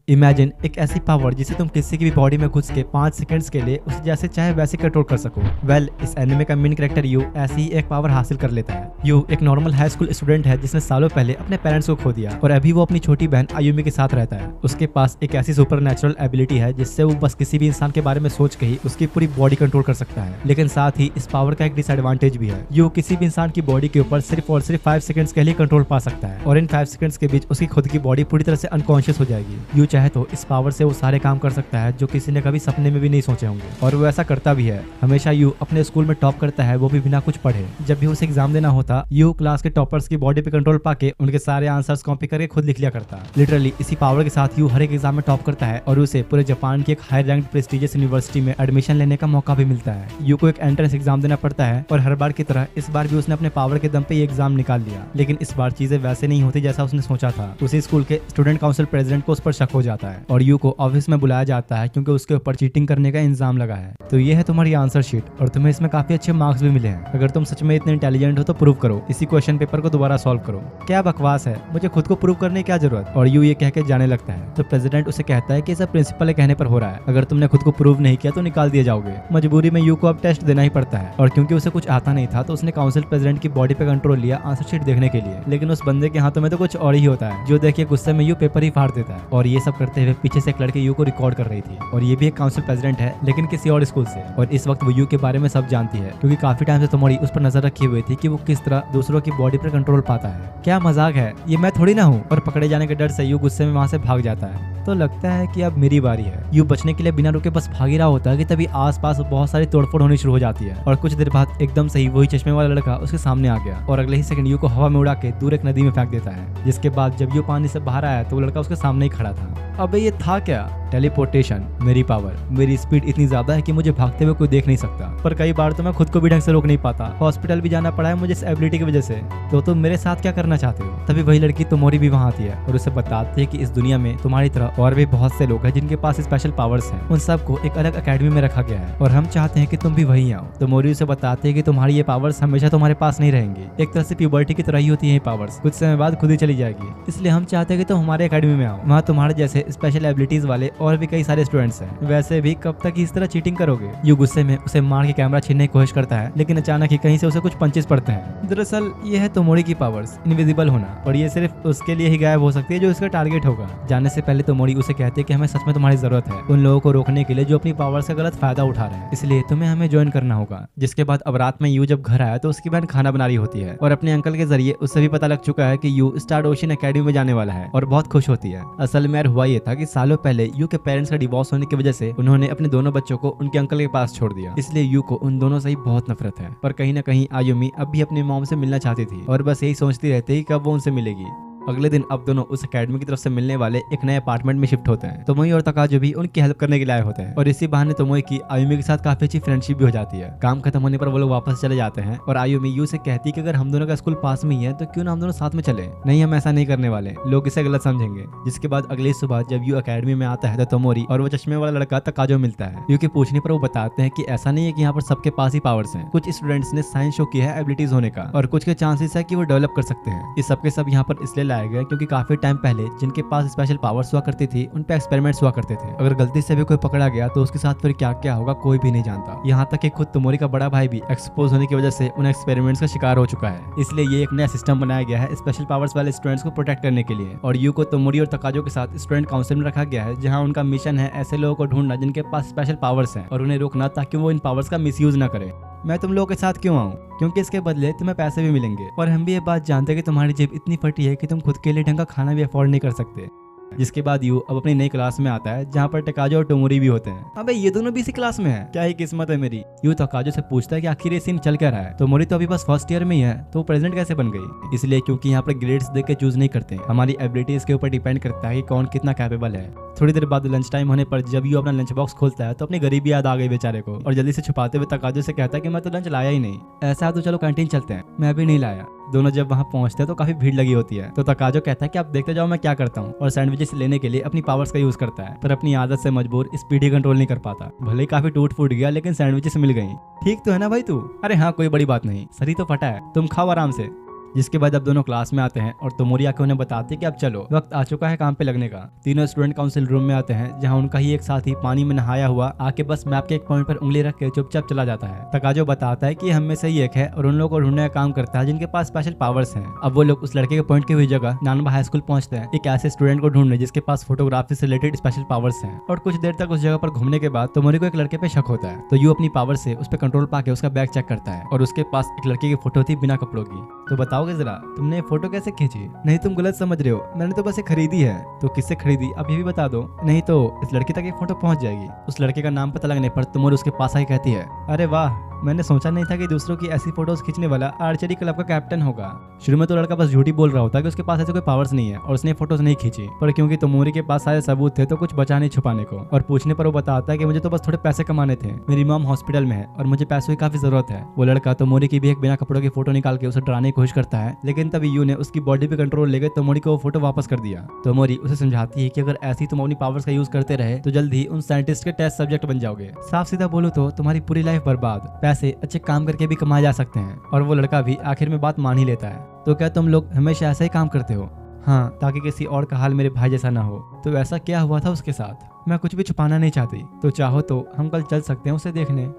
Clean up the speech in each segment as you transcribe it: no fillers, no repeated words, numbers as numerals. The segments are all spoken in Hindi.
इमेजिन एक ऐसी पावर जिसे तुम किसी की भी बॉडी में घुस के 5 सेकंड्स के लिए उसे जैसे चाहे वैसे कंट्रोल कर सको। इस एनिमे का मेन कैरेक्टर यू ऐसी ही एक पावर हासिल कर लेता है। यू एक नॉर्मल हाई स्कूल स्टूडेंट है जिसने सालों पहले अपने पेरेंट्स को खो दिया और अभी वो अपनी छोटी बहन आयुमी के साथ रहता है। उसके पास एक ऐसी सुपर नेचुरल एबिलिटी है जिससे वो बस किसी भी इंसान के बारे में सोच के ही उसकी पूरी बॉडी कंट्रोल कर सकता है। लेकिन साथ ही इस पावर का एक डिसएडवांटेज भी है। यू किसी भी इंसान की बॉडी के ऊपर सिर्फ और सिर्फ 5 सेकंड्स के लिए कंट्रोल पा सकता है और इन 5 सेकंड्स के बीच उसकी खुद की बॉडी पूरी तरह से अनकॉन्शियस हो जाएगी। यू चाहे तो इस पावर से वो सारे काम कर सकता है जो किसी ने कभी सपने में भी नहीं सोचे होंगे और वो ऐसा करता भी है। हमेशा यू अपने स्कूल में टॉप करता है, वो भी बिना कुछ पढ़े। जब भी उसे एग्जाम देना होता, यू क्लास के टॉपर्स की बॉडी पे कंट्रोल पाके उनके सारे आंसर्स कॉपी करके खुद लिख लिया करता। लिटरली इसी पावर के साथ यू हर एक एग्जाम में टॉप करता है और उसे पूरे जापान की एक हाई रैंक प्रेस्टिजियस यूनिवर्सिटी में एडमिशन लेने का मौका भी मिलता है। यू को एक एंट्रेंस एग्जाम देना पड़ता है और हर बार की तरह इस बार भी उसने अपने पावर के दम पे ये एग्जाम निकाल लिया। लेकिन इस बार चीजें वैसे नहीं होती जैसा उसने सोचा था। उसी स्कूल के स्टूडेंट काउंसिल प्रेसिडेंट को उस पर शक हो जाता है और यू को ऑफिस में बुलाया जाता है क्योंकि उसके ऊपर चीटिंग करने का इल्जाम लगा है। तो ये है तुम्हारी आंसर शीट और तुम्हें इसमें काफी अच्छे मार्क्स भी मिले हैं। अगर तुम सच में इतने इंटेलिजेंट हो तो प्रूव करो, इसी क्वेश्चन पेपर को दोबारा सॉल्व करो। क्या बकवास है, मुझे खुद को प्रूव करने की क्या जरूरत। और यू ये कह के जाने लगता है। तो प्रेसिडेंट उसे कहता है कि सब प्रिंसिपल के कहने पर हो रहा है, अगर तुमने खुद को प्रूव नहीं किया तो निकाल दिए जाओगे। मजबूरी में यू को अब टेस्ट देना ही पड़ता है और क्योंकि उसे कुछ आता नहीं था तो उसने काउंसिल प्रेसिडेंट की बॉडी पे कंट्रोल लिया आंसर शीट देखने के लिए। लेकिन उस बंदे के हाथों में तो कुछ और ही होता है, जो देखिए गुस्से में यू पेपर ही फाड़ देता है। और ये सब करते हुए पीछे से एक लड़की यू को रिकॉर्ड कर रही थी और ये भी एक काउंसिल प्रेसिडेंट है लेकिन किसी और स्कूल से। और इस वक्त वो यू के बारे में सब जानती है क्योंकि काफी टाइम से तुम्हारी उस पर नजर रखी हुई थी कि वो किस तरह दूसरों की बॉडी पर कंट्रोल पाता है। क्या मजाक है, ये मैं थोड़ी ना हूँ। और पकड़े जाने के डर से यू गुस्से में वहां से भाग जाता है। तो लगता है कि अब मेरी बारी है। यू बचने के लिए बिना रुके बस भाग ही रहा होता है कि तभी आसपास बहुत सारी तोड़फोड़ होनी शुरू हो जाती है और कुछ देर बाद एकदम से ही वही चश्मे वाला लड़का उसके सामने आ गया और अगले ही सेकंड यू को हवा में उड़ा के दूर एक नदी में फेंक देता है। जिसके बाद जब यू पानी से बाहर आया तो वो लड़का उसके सामने ही खड़ा था। अबे ये था क्या? टेलीपोर्टेशन, मेरी पावर। मेरी स्पीड इतनी ज्यादा है कि मुझे भागते हुए कोई देख नहीं सकता, पर कई बार तो मैं खुद को भी ढंग से रोक नहीं पाता। हॉस्पिटल भी जाना पड़ा है मुझे इस एबिलिटी की वजह से। तो तुम मेरे साथ क्या करना चाहते हो? तभी वही लड़की तोमोरी भी वहाँ आती है और उसे बताती है कि इस दुनिया में तुम्हारी तरह और भी बहुत से लोग हैं जिनके पास स्पेशल पावर्स हैं। उन सबको एक अलग अकेडमी में रखा गया है और हम चाहते हैं कि तुम भी वहीं आओ। तोमोरी उसे बताती है कि तुम्हारी ये पावर्स हमेशा तुम्हारे पास नहीं रहेंगी। एक तरह से प्यूबर्टी की तरह ही होती है ये पावर्स, कुछ समय बाद खुद ही चली जाएगी। इसलिए हम चाहते हैं कि तुम हमारे अकेडमी में आओ। वहाँ तुम्हारे जैसे स्पेशल एबिलिटीज वाले और भी कई सारे स्टूडेंट्स हैं। वैसे भी कब तक इस तरह चीटिंग करोगे? यू गुस्से में उसे मार के कैमरा छीनने की कोशिश करता है लेकिन अचानक ही कहीं से उसे कुछ पंचेस पड़ते हैं। दरअसल ये है तोमोरी की पावर्स, इनविजिबल होना, और ये सिर्फ उसके लिए ही गायब हो सकती है जो इसका टारगेट होगा। जाने से पहले तोमोरी उसे कहती है कि हमें सच में तुम्हारी जरूरत है उन लोगों को रोकने के लिए जो अपनी पावर्स का गलत फायदा उठा रहे हैं, इसलिए तुम्हें हमें ज्वाइन करना होगा। जिसके बाद अब रात में यू जब घर आया तो उसकी बहन खाना बना रही होती है और अपने अंकल के जरिए उसे भी पता लग चुका है कि यू स्टार ओशियन एकेडमी में जाने वाला है और बहुत खुश होती है। असल में यार हुआ ये था कि सालों पहले यू के पेरेंट्स का डिवोर्स होने की वजह से उन्होंने अपने दोनों बच्चों को उनके अंकल के पास छोड़ दिया, इसलिए यू को उन दोनों से ही बहुत नफरत है। पर कहीं ना कहीं आयुमी अब भी अपनी मॉम से मिलना चाहती थी और बस यही सोचती रहती कि कब वो उनसे मिलेगी। अगले दिन अब दोनों उस एकेडमी की तरफ से मिलने वाले एक नए अपार्टमेंट में शिफ्ट होते हैं। तोमोई और तकाजो भी उनकी हेल्प करने के लिए आए होते हैं और इसी बहाने तोमोई की आयुमी के साथ काफी अच्छी फ्रेंडशिप भी हो जाती है। काम खत्म होने पर वो लोग वापस चले जाते हैं और आयुमी यू से कहती है कि अगर हम दोनों का स्कूल पास में ही है तो क्यों ना हम दोनों साथ में चले। नहीं, हम ऐसा नहीं करने वाले, लोग इसे गलत समझेंगे। जिसके बाद अगली सुबह जब यू एकेडमी में आता है तो तोमोरी और वो चश्मे वाला लड़का तकाजो मिलता है। यू के पूछने पर वो बताते हैं कि ऐसा नहीं है कि यहाँ पर सबके पास ही पावर्स हैं। कुछ स्टूडेंट्स ने साइंस शो किया है एबिलिटीज होने का और कुछ के चांसेस है कि वो डेवलप कर सकते हैं। इस सबके सब यहाँ पर इसलिए लाए गए क्योंकि काफी टाइम पहले जिनके पास स्पेशल पावर्स हुआ करती थी उन पे एक्सपेरिमेंट्स हुआ करते थे। अगर गलती से भी कोई पकड़ा गया तो उसके साथ फिर क्या क्या होगा कोई भी नहीं जानता। यहाँ तक कि खुद तोमोरी का बड़ा भाई भी एक्सपोज होने की वजह से उन एक्सपेरिमेंट्स का शिकार हो चुका है। इसलिए ये एक नया सिस्टम बनाया गया है स्पेशल पावर्स वाले स्टूडेंट्स को प्रोटेक्ट करने के लिए। और यू को तोमोरी और तकाजो के साथ स्टूडेंट काउंसिल में रखा गया है जहाँ उनका मिशन है ऐसे लोगों को ढूंढना जिनके पास स्पेशल पावर्स हैं और उन्हें रोकना ताकि वो इन पावर्स का मिसयूज ना करें। मैं तुम लोगों के साथ क्यों आऊँ? क्योंकि इसके बदले तुम्हें पैसे भी मिलेंगे और हम भी ये बात जानते हैं कि तुम्हारी जेब इतनी फटी है कि तुम खुद के लिए ढंग का खाना भी अफोर्ड नहीं कर सकते। जिसके बाद यू अब अपनी नई क्लास में आता है जहाँ पर तकाजो और तोमोरी भी होते हैं। अबे ये दोनों भी इसी क्लास में हैं। क्या ही किस्मत है मेरी। यू तकाजो से पूछता है कि आखिर ये सीन चल क्या रहा है। तोमोरी तो अभी बस फर्स्ट ईयर में ही है तो वो प्रेसिडेंट कैसे बन गई? इसलिए क्योंकि यहाँ पर ग्रेड्स देख के चूज नहीं करते, हमारी एबिलिटीज के ऊपर डिपेंड करता है कि कौन कितना कैपेबल है। थोड़ी देर बाद लंच टाइम होने पर जब यू अपना लंच बॉक्स खोलता है तो अपनी गरीबी याद आ गई बेचारे को और जल्दी से छुपाते हुए तकाजो से कहता है कि मैं तो लंच लाया ही नहीं। ऐसा तो चलो कैंटीन चलते हैं, मैं भी नहीं लाया। दोनों जब वहाँ पहुंचते हैं तो काफी भीड़ लगी होती है तो तकाजो कहता है कि आप देखते जाओ मैं क्या करता हूँ और सैंडविचेस लेने के लिए अपनी पावर्स का यूज करता है, पर अपनी आदत से मजबूर स्पीड ही कंट्रोल नहीं कर पाता। भले ही काफी टूट फूट गया लेकिन सैंडविचेस मिल गई। ठीक तो है ना भाई तू? अरे हाँ कोई बड़ी बात नहीं, सही तो फटा है, तुम खाओ आराम से। जिसके बाद अब दोनों क्लास में आते हैं और तोमोरी आके उन्हें बताती है कि अब चलो वक्त आ चुका है काम पे लगने का। तीनों स्टूडेंट काउंसिल रूम में आते हैं जहाँ उनका ही एक साथी पानी में नहाया हुआ आके बस मैप के एक पॉइंट पर उंगली रख के चुपचाप चला जाता है। तकाजो बताता है कि हम में से ही एक है और उन लोगों को ढूंढने का काम करता है जिनके पास स्पेशल पावर्स हैं। अब वो लोग उस लड़के के पॉइंट की हुई जगह नानबा हाई स्कूल पहुंचते हैं एक ऐसे स्टूडेंट को ढूंढने जिसके पास फोटोग्राफी से रिलेटेड स्पेशल पावर्स हैं। और कुछ देर तक उस जगह पर घूमने के बाद तोमोरी को एक लड़के पे शक होता है, तो यू अपनी पावर से उस पर कंट्रोल पाके उसका बैग चेक करता है और उसके पास एक लड़के की फोटो थी बिना कपड़ों की। तो बताओगे जरा तुमने ये फोटो कैसे खींची? नहीं तुम गलत समझ रहे हो, मैंने तो बस ये खरीदी है। तो किससे खरीदी अब ये भी बता दो, नहीं तो इस लड़की तक ये फोटो पहुंच जाएगी। उस लड़के का नाम पता लगने पर तोमोरी उसके पास आई कहती है, अरे वाह, मैंने सोचा नहीं था कि दूसरों की ऐसी फोटोज खींचने वाला आर्चरी क्लब का कैप्टन होगा। शुरू में तो लड़का बस झूठी बोल रहा होता कि उसके पास ऐसे कोई पावर्स नहीं है और उसने फोटोज नहीं खींची, पर क्योंकि तोमोरी के पास सारे सबूत थे तो कुछ बचा नहीं छुपाने को। और पूछने पर वो बताता है कि मुझे तो बस थोड़े पैसे कमाने थे, मेरी मॉम हॉस्पिटल में है और मुझे पैसों की काफी जरूरत है। वो लड़का तोमोरी की भी एक बिना कपड़ों की फोटो निकाल के उसे डराने की कोशिश करता है, लेकिन तभी यू ने उसकी बॉडी पे कंट्रोल लेकर तोमोरी को वो फोटो वापस कर दिया। तोमोरी उसे समझाती है कि अगर ऐसी तुम अपनी पावर्स का यूज करते रहे तो जल्द ही उन साइंटिस्ट के टेस्ट सब्जेक्ट बन जाओगे। साफ सीधा बोलो तो तुम्हारी पूरी लाइफ बर्बाद, पैसे अच्छे काम करके भी कमाए जा सकते हैं। और वो लड़का भी आखिर में बात मान ही लेता है। तो क्या तुम लोग हमेशा ऐसा ही काम करते हो? हाँ, ताकि किसी और का हाल मेरे भाई जैसा ना हो। तो ऐसा क्या हुआ था उसके साथ? मैं कुछ भी छुपाना नहीं चाहती, तो चाहो तो हम कल चल सकते हैं उसे देखने।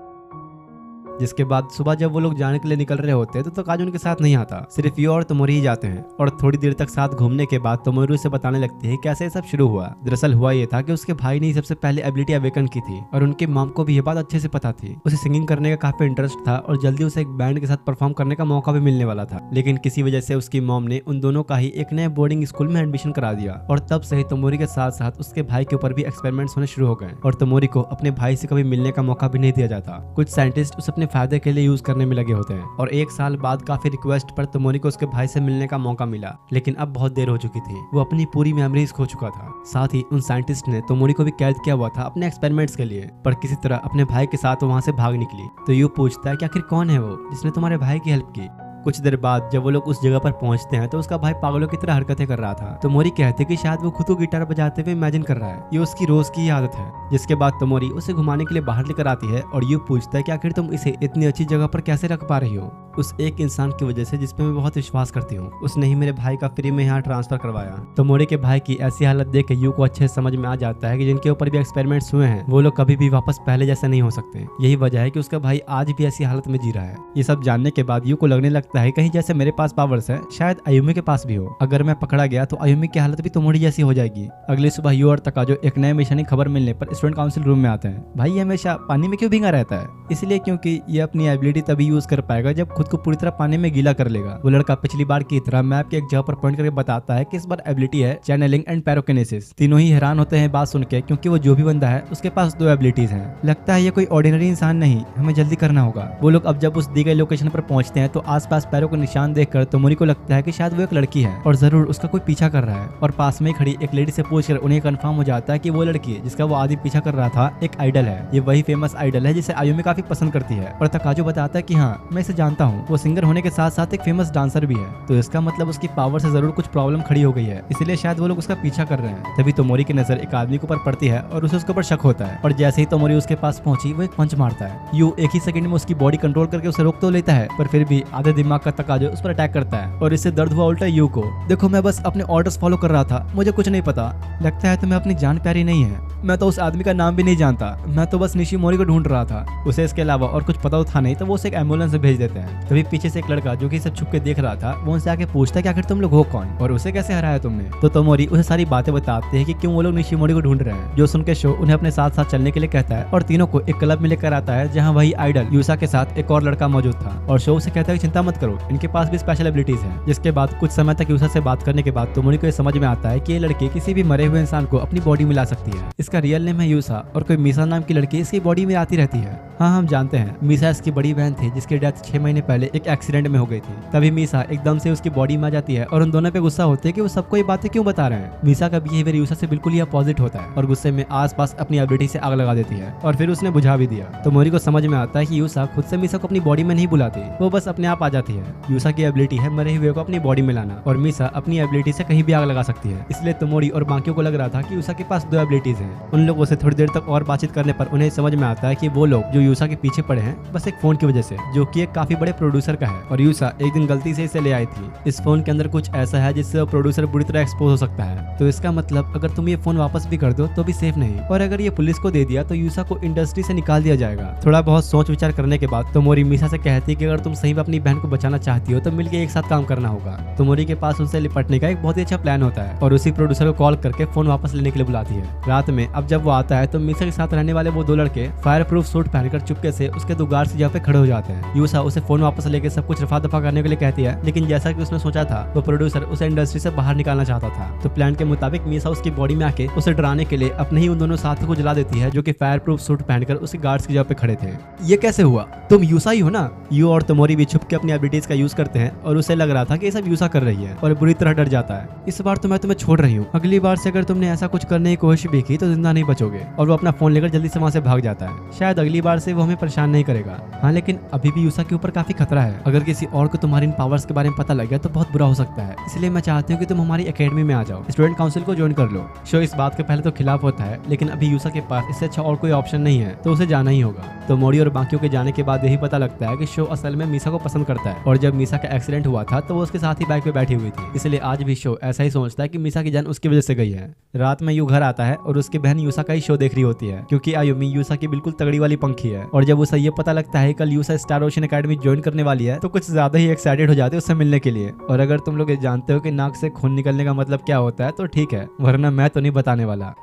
जिसके बाद सुबह जब वो लोग जाने के लिए निकल रहे होते हैं तो तकाजो उनके साथ नहीं आता, सिर्फ यू और तोमोरी ही जाते हैं। और थोड़ी देर तक साथ घूमने के बाद तोमोरी उसे बताने लगती है कैसे सब शुरू हुआ। दरअसल हुआ ये था कि उसके भाई ने सबसे पहले एबिलिटी अवेकन की थी और उनके मॉम को भी ये बात अच्छे से पता थी। उसे सिंगिंग करने का काफी इंटरेस्ट था और जल्दी उसे एक बैंड के साथ परफॉर्म करने का मौका भी मिलने वाला था, लेकिन किसी वजह से उसकी मॉम ने उन दोनों का ही एक नए बोर्डिंग स्कूल में एडमिशन करा दिया। और तब से ही तोमोरी के साथ साथ उसके भाई के ऊपर भी एक्सपेरिमेंट्स होने शुरू हो गए और तोमोरी को अपने भाई से कभी मिलने का मौका भी नहीं दिया जाता। कुछ साइंटिस्ट उसे अपने फायदे के लिए यूज करने में लगे होते हैं और एक साल बाद काफी रिक्वेस्ट पर तोमोरी को उसके भाई से मिलने का मौका मिला, लेकिन अब बहुत देर हो चुकी थी। वो अपनी पूरी मेमोरीज खो चुका था। साथ ही उन साइंटिस्ट ने तोमोरी को भी कैद किया हुआ था अपने एक्सपेरिमेंट्स के लिए, पर किसी तरह अपने भाई के साथ वहां से भाग निकली। तो यू पूछता है कि आखिर कौन है वो जिसने तुम्हारे भाई की हेल्प की? कुछ देर बाद जब वो लोग उस जगह पर पहुंचते हैं तो उसका भाई पागलों की तरह हरकतें कर रहा था। तोमोरी कहते कि शायद वो खुद को गिटार बजाते हुए इमेजिन कर रहा है, ये उसकी रोज की आदत है। जिसके बाद तोमोरी उसे घुमाने के लिए बाहर लेकर आती है और यू पूछता है कि आखिर तुम इसे इतनी अच्छी जगह पर कैसे रख पा रही हो? उस एक इंसान की वजह से जिसपे मैं बहुत विश्वास करती हूँ, उसने ही मेरे भाई का फ्री में यहाँ ट्रांसफर करवाया। तोमोरी के भाई की ऐसी हालत देख के यू को अच्छे समझ में आ जाता है कि जिनके ऊपर भी एक्सपेरिमेंट्स हुए हैं वो लोग कभी भी वापस पहले जैसे नहीं हो सकते। यही वजह है कि उसका भाई आज भी ऐसी हालत में जी रहा है। ये सब जानने के बाद यू को लगने लगता है कहीं जैसे मेरे पास पावर्स है, शायद आयुमी के पास भी हो। अगर मैं पकड़ा गया तो आयुमी की हालत भी तोमोरी जैसी हो जाएगी। अगली सुबह यू और तकाजो एक नए मिशन की खबर मिलने पर स्टूडेंट काउंसिल रूम में आते हैं। भाई ये हमेशा पानी में क्यों भींगा रहता है? इसलिए क्योंकि ये अपनी एबिलिटी तभी यूज कर पाएगा जब खुद को पूरी तरह पानी में गीला कर लेगा। वो लड़का पिछली बार की तरह मैप के एक जगह पर पॉइंट करके बताता है कि इस बार एबिलिटी है चैनलिंग एंड पैरोकिनेसिस। तीनों ही हैरान होते हैं बात सुन के, क्योंकि वो जो भी बंदा है उसके पास दो एबिलिटीज हैं। लगता है ये कोई ऑर्डिनरी इंसान नहीं, हमें जल्दी करना होगा। वो लोग अब जब उस दी गई लोकेशन पर पहुंचते हैं तो आसपास पैरों के निशान देखकर तोमोरी को लगता है कि शायद वो एक लड़की है और जरूर उसका कोई पीछा कर रहा है। और पास में खड़ी एक लेडी से पूछकर उन्हें कंफर्म हो जाता है कि वो लड़की है जिसका वो आदि पीछा कर रहा था एक आइडल है। ये वही फेमस आइडल है जिसे आयुमी काफी पसंद करती है। और तकाजो बताता है कि हाँ, मैं इसे जानता हूँ, वो सिंगर होने के साथ साथ एक फेमस डांसर भी है, तो इसका मतलब उसकी पावर से जरूर कुछ प्रॉब्लम खड़ी हो गई है, इसलिए शायद वो लोग उसका पीछा कर रहे हैं। तभी तोमोरी की नजर एक आदमी के ऊपर पड़ती है और उसे उसके ऊपर शक होता है। और जैसे ही तोमोरी उसके पास पहुंची वो एक पंच मारता है। यू एक ही सेकंड में उसकी बॉडी कंट्रोल करके उसे रोक तो लेता है, पर फिर भी आधे दिमाग का तकाजो उस पर अटैक करता है और इससे दर्द हुआ उल्टा यू को। देखो, मैं बस अपने ऑर्डर्स फॉलो कर रहा था, मुझे कुछ नहीं पता। लगता है तुम्हें अपनी जान प्यारी नहीं है। मैं तो उस आदमी का नाम भी नहीं जानता, मैं तो बस निशिमोरी को ढूंढ रहा था। उसे इसके अलावा और कुछ पता था नहीं, तो वो उसे एक एम्बुलेंस से भेज देते हैं। तभी पीछे से एक लड़का जो कि सब छुप के देख रहा था वो उनसे आके पूछता है कि आखिर तुम लोग हो कौन और उसे कैसे हराया तुमने? तो तोमोरी उसे सारी बातें बताते हैं कि क्यों वो लोग निशिमोरी को ढूंढ रहे हैं। जो सुन के शो उन्हें अपने साथ साथ चलने के लिए कहता है और तीनों को एक क्लब में लेकर आता है जहाँ वही आइडल यूसा के साथ एक और लड़का मौजूद था। और शो उसे कहता है कि चिंता मत करो, इनके पास भी स्पेशल एबिलिटीज है। जिसके बाद कुछ समय तक यूसा से बात करने के बाद तोमोरी को समझ में आता है कि ये लड़की किसी भी मरे हुए इंसान को अपनी बॉडी में ला सकती है। इसका रियल नेम है यूसा और कोई मीसा नाम की लड़की इसकी बॉडी में आती रहती है। हाँ, हम जानते हैं मीसा इसकी बड़ी बहन थी जिसकी डेथ 6 महीने पहले एक एक्सीडेंट में हो गई थी। तभी मीसा एकदम से उसकी बॉडी में आ जाती है और उन दोनों पे गुस्सा होते हैं कि वो सबको ये बातें क्यों बता रहे हैं। मीसा का बिहेवियर यूसा से बिल्कुल ही अपोजिट होता है और गुस्से में आसपास अपनी एबिलिटी से आग लगा देती है और फिर उसने बुझा भी दिया। तो मोरी को समझ में आता है कि यूसा खुद से मीसा को अपनी बॉडी में नहीं बुलाती, वो बस अपने आप आ जाती है। यूसा की एबिलिटी है मरे हुए को अपनी बॉडी में लाना और मीसा अपनी एबिलिटी से कहीं भी आग लगा सकती है। इसलिए तोमोरी और बाकियों को लग रहा था कि यूसा के पास दो एबिलिटीज हैं। उन लोगों से थोड़ी देर तक और बातचीत करने पर उन्हें समझ में आता है कि वो लोग जो यूसा के पीछे पड़े हैं बस एक फोन की वजह से, जो कि एक काफी बड़े प्रोड्यूसर का है और यूसा एक दिन गलती से इसे ले आई थी। इस फोन के अंदर कुछ ऐसा है जिससे प्रोड्यूसर बुरी तरह एक्सपोज हो सकता है, तो इसका मतलब अगर तुम ये फोन वापस भी कर दो तो भी सेफ नहीं, और अगर ये पुलिस को दे दिया तो यूसा को इंडस्ट्री से निकाल दिया जाएगा। थोड़ा बहुत सोच विचार करने के बाद तोमोरी मीसा से कहती है कि अगर तुम सही में अपनी बहन को बचाना चाहती हो तो मिलकर एक साथ काम करना होगा। तोमोरी के पास उनसे निपटने का एक बहुत ही अच्छा प्लान होता है और उसी प्रोड्यूसर को कॉल करके फोन वापस लेने के लिए बुलाती है। रात में अब जब वो आता है तो मीसा के साथ रहने वाले वो दो लड़के फायर प्रूफ सूट पहनकर चुपके से उसके दो गार्ड्स की जगह पे खड़े हो जाते हैं। यूसा उसे फोन वापस लेके सब कुछ रफा दफा करने के लिए कहती है, लेकिन जैसा कि उसने सोचा था वो प्रोड्यूसर उसे इंडस्ट्री से बाहर निकालना चाहता था। तो प्लान के मुताबिक मीसा उसकी बॉडी में आके उसे डराने के लिए अपने ही उन दोनों साथियों को जला देती है जो कि फायर प्रूफ सूट पहनकर उसके गार्ड्स की जगह पे खड़े थे। ये कैसे हुआ? तुम यूसा ही हो ना? यू और तोमोरी भी छुप के अपनी एबिलिटीज का यूज करते हैं और उसे लग रहा था कि ये सब यूसा कर रही है और बुरी तरह डर जाता है। इस बार तो मैं तुम्हें छोड़ रही हूँ, अगली बार से अगर तुमने ऐसा कुछ करने की कोशिश भी की तो जिंदा नहीं बचोगे। और वो अपना फोन लेकर जल्दी से वहाँ से भाग जाता है। शायद अगली बार से वो हमें परेशान नहीं करेगा। हाँ, लेकिन अभी भी यूसा के ऊपर काफी खतरा है। अगर किसी और को तुम्हारी इन पावर्स के बारे में पता लग गया तो बहुत बुरा हो सकता है, इसलिए मैं चाहती हूँ कि तुम हमारी एकेडमी में आ जाओ, स्टूडेंट काउंसिल को ज्वाइन कर लो। शो इस बात के पहले तो खिलाफ होता है, लेकिन अभी यूसा के पास इससे अच्छा और कोई ऑप्शन नहीं है तो उसे जाना ही होगा। तो मोरी और बाकियों के जाने के बाद यही पता लगता है कि शो असल में मीसा को पसंद करता है और जब मीसा का एक्सीडेंट हुआ था तो वो उसके साथ ही बाइक पे बैठी हुई थी, इसलिए आज भी शो ऐसा ही सोचता है कि मीसा की जान उसकी वजह से गई है। रात में यू घर आता है और उसकी बहन यूसा का ही शो देख रही होती है क्योंकि आयुमी यूसा की बिल्कुल तगड़ी वाली पंखी है, और जब उसे ये पता लगता है कल यूसा स्टार ओशन एकेडमी ज्वाइन करने वाली है तो कुछ ज्यादा ही एक्साइटेड हो जाते हैं उससे मिलने के लिए। और अगर तुम लोग ये जानते हो कि नाक से खून निकलने का मतलब क्या होता है तो ठीक है, वरना मैं तो नहीं बताने वाला।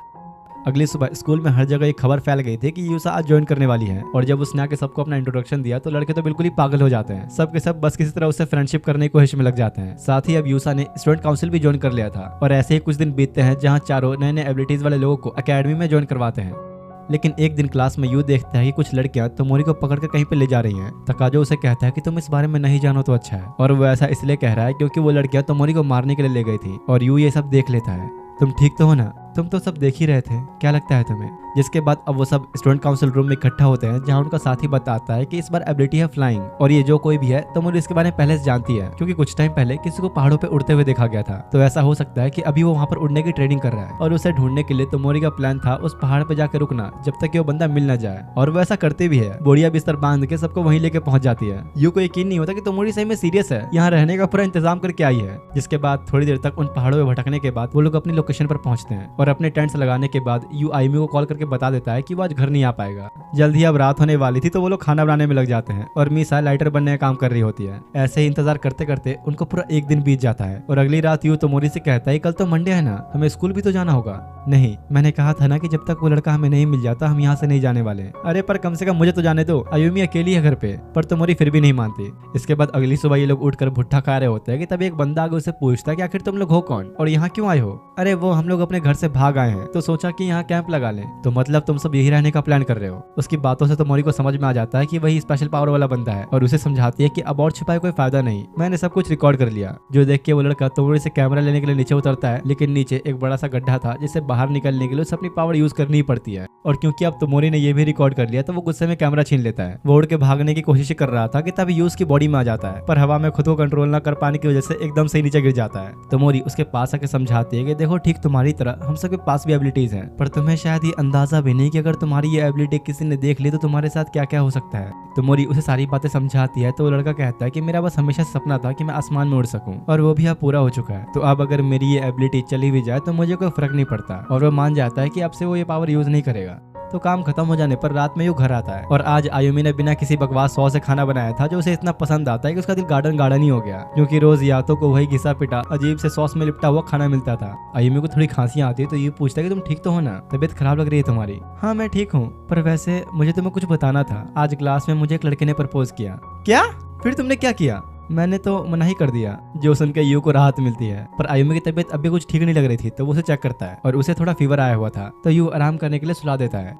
अगली सुबह स्कूल में हर जगह एक खबर फैल गई थी कि यूसा आज ज्वाइन करने वाली है, और जब उसने आके सबको अपना इंट्रोडक्शन दिया तो लड़के तो बिल्कुल ही पागल हो जाते हैं। सब के सब बस किसी तरह उससे फ्रेंडशिप करने की कोशिश में लग जाते हैं। साथ ही अब यूसा ने स्टूडेंट काउंसिल भी ज्वाइन कर लिया था और ऐसे ही कुछ दिन बीतते हैं जहाँ चारों नए नए एबिलिटीज वाले लोगों को अकेडमी में ज्वाइन करवाते हैं। लेकिन एक दिन क्लास में यू देखता है कि कुछ लड़कियां तोमोरी को पकड़कर कहीं पे ले जा रही हैं। तकाजो उसे कहता है कि तुम इस बारे में नहीं जानो तो अच्छा है, और वो ऐसा इसलिए कह रहा है क्योंकि वो लड़कियां तोमोरी को मारने के लिए ले गई थी और यू ये सब देख लेता है। तुम ठीक तो हो ना? तुम तो सब देख ही रहे थे, क्या लगता है तुम्हें? जिसके बाद अब वो सब स्टूडेंट काउंसिल रूम में इकट्ठा होते हैं जहाँ उनका साथी बताता है कि इस बार एबिलिटी है फ्लाइंग, और ये जो कोई भी है तो मुझे इसके बारे में पहले से जानती है क्योंकि कुछ टाइम पहले किसी को पहाड़ों पे उड़ते हुए देखा गया था। तो ऐसा हो सकता है कि अभी वो वहाँ पर उड़ने की ट्रेनिंग कर रहा है, और उसे ढूंढने के लिए तोमोरी का प्लान था उस पहाड़ पे जाकर रुकना जब तक कि वो बंदा मिल न जाए, और वो ऐसा करते भी है। बोरिया बिस्तर बांध के सबको वहीं लेके पहुंच जाती है। यू को यकीन नहीं होता कि तोमोरी सही में सीरियस है, यहाँ रहने का पूरा इंतजाम करके आई है। जिसके बाद थोड़ी देर तक उन पहाड़ों में भटकने के बाद वो लोग अपनी लोकेशन पर पहुंचते हैं, और अपने टेंट्स लगाने के बाद यू आयुमी को कॉल करके बता देता है कि वो आज घर नहीं आ पाएगा। जल्द ही अब रात होने वाली थी तो वो लोग खाना बनाने में लग जाते हैं और मीसा लाइटर बनने का काम कर रही होती है। ऐसे ही इंतजार करते करते उनको पूरा एक दिन बीत जाता है, और अगली रात यू तोमोरी से कहता है कल तो मंडे है ना, हमें स्कूल भी तो जाना होगा। नहीं, मैंने कहा था ना कि जब तक वो लड़का हमें नहीं मिल जाता हम यहाँ से नहीं जाने वाले। अरे पर कम से कम मुझे तो जाने दो, आयुमी अकेली है घर पे। पर तोमोरी फिर भी नहीं मानती। इसके बाद अगली सुबह ये लोग उठकर भुट्टा खा रहे होते हैं कि तभी एक बंदा आगे उसे पूछता है कि आखिर तुम लोग हो कौन और यहाँ क्यों आए हो? अरे वो हम लोग अपने घर से भाग आए हैं तो सोचा कि यहाँ कैंप लगा लें। तो मतलब तुम सब यही रहने का प्लान कर रहे हो? उसकी बातों से तोमोरी को समझ में आ जाता है कि वही स्पेशल पावर वाला बंदा है, और उसे समझाती है कि अब और छुपाए कोई फायदा नहीं, मैंने सब कुछ रिकॉर्ड कर लिया। जो देख के वो लड़का तोमोरी से कैमरा लेने के लिए नीचे उतरता है, लेकिन नीचे एक बड़ा सा गड्ढा था जिससे बाहर निकलने के लिए उसे अपनी पावर यूज करनी ही पड़ती है। और क्योंकि अब तोमोरी ने ये भी रिकॉर्ड कर लिया तो वो गुस्से में कैमरा छीन लेता है। वो उड़ के भागने की कोशिश कर रहा था कि तभी यूज की बॉडी में आ जाता है, पर हवा में खुद को कंट्रोल न कर पाने की वजह से एकदम से नीचे गिर जाता है। तोमोरी उसके पास आके समझाती है कि देखो ठीक तुम्हारी तरह हम सबके पास भी एबिलिटीज हैं, पर तुम्हें शायद ये अंदाजा भी नहीं कि अगर तुम्हारी ये एबिलिटी किसी ने देख ली तो तुम्हारे साथ क्या क्या हो सकता है। तोमोरी उसे सारी बातें समझाती है तो वो लड़का कहता है कि मेरा बस हमेशा सपना था कि मैं आसमान में उड़ सकूं, और वो भी अब पूरा हो चुका है। तो अब अगर मेरी ये एबिलिटी चली भी जाए तो मुझे कोई फर्क नहीं पड़ता, और वो मान जाता है कि अब से वो ये पावर यूज नहीं करेगा। तो काम खत्म हो जाने पर रात में यू घर आता है, और आज आयुमी ने बिना किसी बकवास सॉस से खाना बनाया था जो उसे इतना पसंद आता है कि उसका दिल गार्डन गार्डन ही हो गया, क्योंकि रोज यातों को वही घिसा पिटा अजीब से सॉस में लिपटा हुआ खाना मिलता था। आयुमी को थोड़ी खांसियां आती है तो ये पूछता है कि तुम ठीक तो हो ना, तबीयत खराब लग रही है तुम्हारी? हाँ मैं ठीक हूँ, पर वैसे मुझे तुम्हें कुछ बताना था। आज क्लास में मुझे एक लड़के ने प्रपोज किया। क्या? फिर तुमने क्या किया? मैंने तो मना ही कर दिया। जो सुन के यू को राहत मिलती है, पर आयुमी की तबीयत अभी कुछ ठीक नहीं लग रही थी तो वो उसे चेक करता है, और उसे थोड़ा फीवर आया हुआ था तो यू आराम करने के लिए सुला देता है।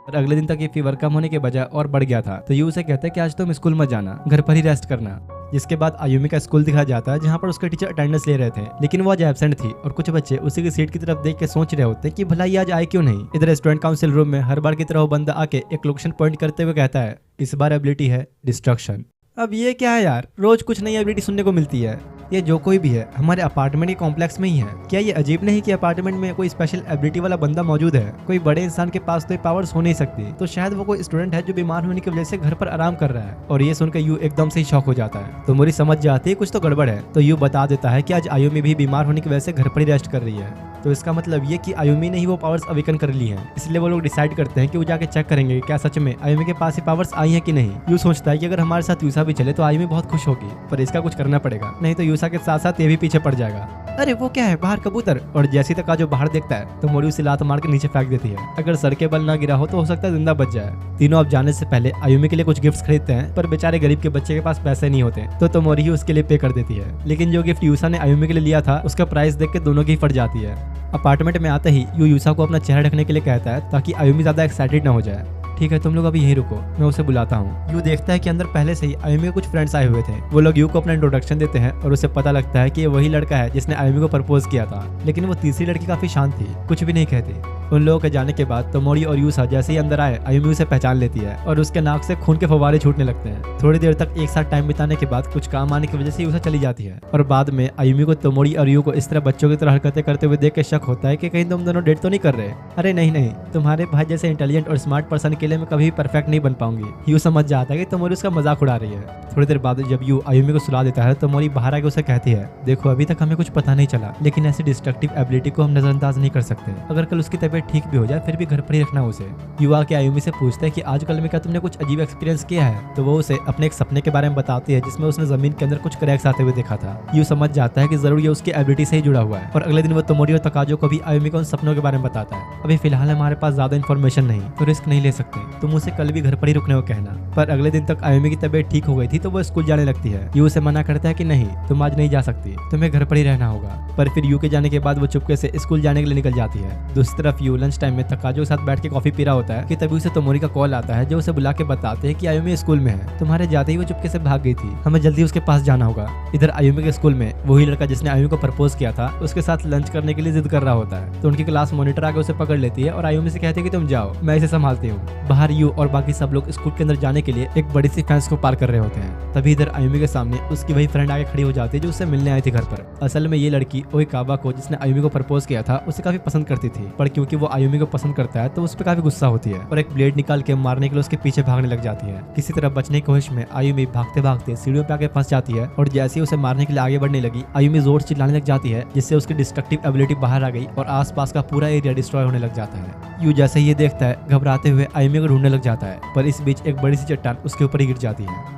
और अगले दिन तक ये फीवर कम होने के बजाय और बढ़ गया था, तो यू उसे कहते हैं कि आज तुम स्कूल मत जाना, घर पर ही रेस्ट करना। जिसके बाद आयुमी का स्कूल दिखाया जाता है जहाँ पर उसके टीचर अटेंडेंस ले रहे थे, लेकिन वो आज एब्सेंट थी, और कुछ बच्चे उसी की सीट की तरफ देख के सोच रहे होते हैं कि भला ये आज आए क्यों नहीं। इधर स्टूडेंट काउंसिल रूम में हर बार की तरह वो बंदा आके एक लोकेशन पॉइंट करते हुए कहता है इस बार एबिलिटी है डिस्ट्रक्शन। अब ये क्या है यार, रोज कुछ नई एबिलिटी सुनने को मिलती है। ये जो कोई भी है हमारे अपार्टमेंट के कॉम्प्लेक्स में ही है। क्या ये अजीब नहीं कि अपार्टमेंट में कोई स्पेशल एबिलिटी वाला बंदा मौजूद है? कोई बड़े इंसान के पास तो ये पावर्स हो नहीं सकती, तो शायद वो कोई स्टूडेंट है जो बीमार होने की वजह से घर पर आराम कर रहा है। और ये सुनकर यू एकदम से ही शॉक हो जाता है। तो मोरी समझ जाती है कुछ तो गड़बड़ है। तो यू बता देता है कि आज आयुमी भी बीमार होने की वजह से घर पर ही रेस्ट कर रही है। तो इसका मतलब ये कि आयुमी ने ही वो पावर्स अवेकन कर ली हैं। इसलिए वो लोग डिसाइड करते हैं कि वो जाके चेक करेंगे कि क्या सच में आयुमी के पास ये पावर्स आई हैं कि नहीं। यू सोचता है कि अगर हमारे साथ यूसा भी चले तो आयुमी बहुत खुश होगी, पर इसका कुछ करना पड़ेगा, नहीं तो यूसा के साथ साथ ये भी पीछे पड़ जाएगा। अरे वो क्या है, बाहर कबूतर। और जैसी तक जो बाहर देखता है तो मोरी उसे लात मार के नीचे फेंक देती है। अगर सर के बल ना गिरा हो तो हो सकता है जिंदा बच जाए। तीनों अब जाने से पहले आयुमी के लिए कुछ गिफ्ट्स खरीदते हैं, पर बेचारे गरीब के बच्चे के पास पैसे नहीं होते, तो मोरी ही उसके लिए पे कर देती है। लेकिन जो गिफ्ट यूसा ने आयुमी के लिए लिया था उसका प्राइस देख के दोनों की फट जाती है। अपार्टमेंट में आते ही यू यूसा को अपना चेहरा ढकने के लिए कहता है ताकि आयुमी ज्यादा एक्साइटेड ना हो जाए। ठीक है, तुम लोग अभी यहीं रुको, मैं उसे बुलाता हूँ। यू देखता है कि अंदर पहले से ही आयुमी के कुछ फ्रेंड्स आए हुए थे। वो लोग यू को अपना इंट्रोडक्शन देते हैं और उसे पता लगता है कि ये वही लड़का है जिसने आयुमी को प्रपोज किया था। लेकिन वो तीसरी लड़की काफी शांत थी, कुछ भी नहीं कहती। उन लोगों के जाने के बाद तोमोरी और यूसा जैसे ही अंदर आए आयुमी उसे पहचान लेती है और उसके नाक से खून के फव्वारे छूटने लगते हैं। थोड़ी देर तक एक साथ टाइम बिताने के बाद कुछ काम आने की वजह से यूसा चली जाती है और बाद में आयुमी को तोमोरी और यू को इस तरह बच्चों की तरह हरकतें करते हुए देख के शक होता है कि कहीं तुम दोनों डेट तो नहीं कर रहे। अरे नहीं, तुम्हारे भाई जैसे इंटेलिजेंट और स्मार्ट पर्सन के लिए मैं कभी परफेक्ट नहीं बन पाऊंगी। यू समझ जाता है कि तोमोरी उसका मजाक उड़ा रही है। थोड़ी देर बाद जब यू आयुमी को सुला देता है तो तोमोरी बाहर आके उसे कहती है, देखो अभी तक हमें कुछ पता नहीं चला, लेकिन ऐसी डिस्ट्रक्टिव एबिलिटी को हम नजरअंदाज नहीं कर सकते। अगर कल उसकी तबीयत ठीक भी हो जाए फिर भी घर पर ही रखना उसे। युवा के आयुमी से पूछता है कि आजकल में क्या तुमने कुछ अजीब एक्सपीरियंस किया है? तो वो उसे अपने एक सपने के बारे में बताती है जिसमें उसने जमीन के अंदर कुछ क्रैक्स आते हुए देखा था। यू समझ जाता है कि जरूर ये उसकी एबिलिटी से ही जुड़ा हुआ है और अगले दिन वो तोमोरी और तकाजो को भी आयुमी को उन सपनों के बारे में बताता है। अभी फिलहाल हमारे पास ज्यादा इन्फॉर्मेशन नहीं, तो रिस्क नहीं ले सकते, तुम उसे कल भी घर पर ही रुकने को कहना। पर अगले दिन तक आयुमी की तबीयत ठीक हो गई थी तो वो स्कूल जाने लगती है। यू उसे मना करता है कि नहीं, तुम आज नहीं जा सकती, तुम्हें घर पर ही रहना होगा। पर फिर यू के जाने के बाद वो चुपके से स्कूल जाने के लिए निकल जाती है। दूसरी तरफ यू लंच टाइम में तकाजो के साथ बैठ के कॉफी पी रहा होता है कि तभी उसे तोमोरी का कॉल आता है जो उसे बुला के बताते हैं कि आयुमी स्कूल में है। तुम्हारे जाते ही वो चुपके से भाग गई थी, हमें जल्दी उसके पास जाना होगा। इधर आयुमी के स्कूल में वही लड़का जिसने आयुमी को प्रपोज किया था उसके साथ लंच करने के लिए जिद कर रहा होता है। तो उनकी क्लास मॉनिटर आके उसे पकड़ लेती है और आयुमी से कहती है कि तुम जाओ, मैं इसे संभालती हूँ। बाहर यू और बाकी सब लोग स्कूल के अंदर जाने के लिए एक बड़ी सी फेंस को पार कर रहे होते हैं। तभी इधर आयुमी के सामने उसकी वही फ्रेंड आके खड़ी हो जाती है जो उससे मिलने आई थी घर पर। असल में ये लड़की ओइकावा को जिसने आयुमी को प्रपोज किया था उसे काफी पसंद करती थी, पर क्योंकि वो आयुमी को पसंद करता है तो उस पर काफी गुस्सा होती है और एक ब्लेड निकाल के मारने के लिए उसके पीछे भागने लग जाती है। किसी तरह बचने की कोशिश में आयुमी भागते भागते सीढ़ियों पे आके फंस जाती है और जैसे ही उसे मारने के लिए आगे बढ़ने लगी आयुमी जोर से चिल्लाने लग जाती है जिससे उसकी डिस्ट्रक्टिव एबिलिटी बाहर आ गई और आसपास का पूरा एरिया डिस्ट्रॉय होने लग जाता है। यू जैसे ही ये देखता है घबराते हुए आयुमी को ढूंढने लग जाता है, पर इस बीच एक बड़ी सी चट्टान उसके ऊपर ही गिर जाती है।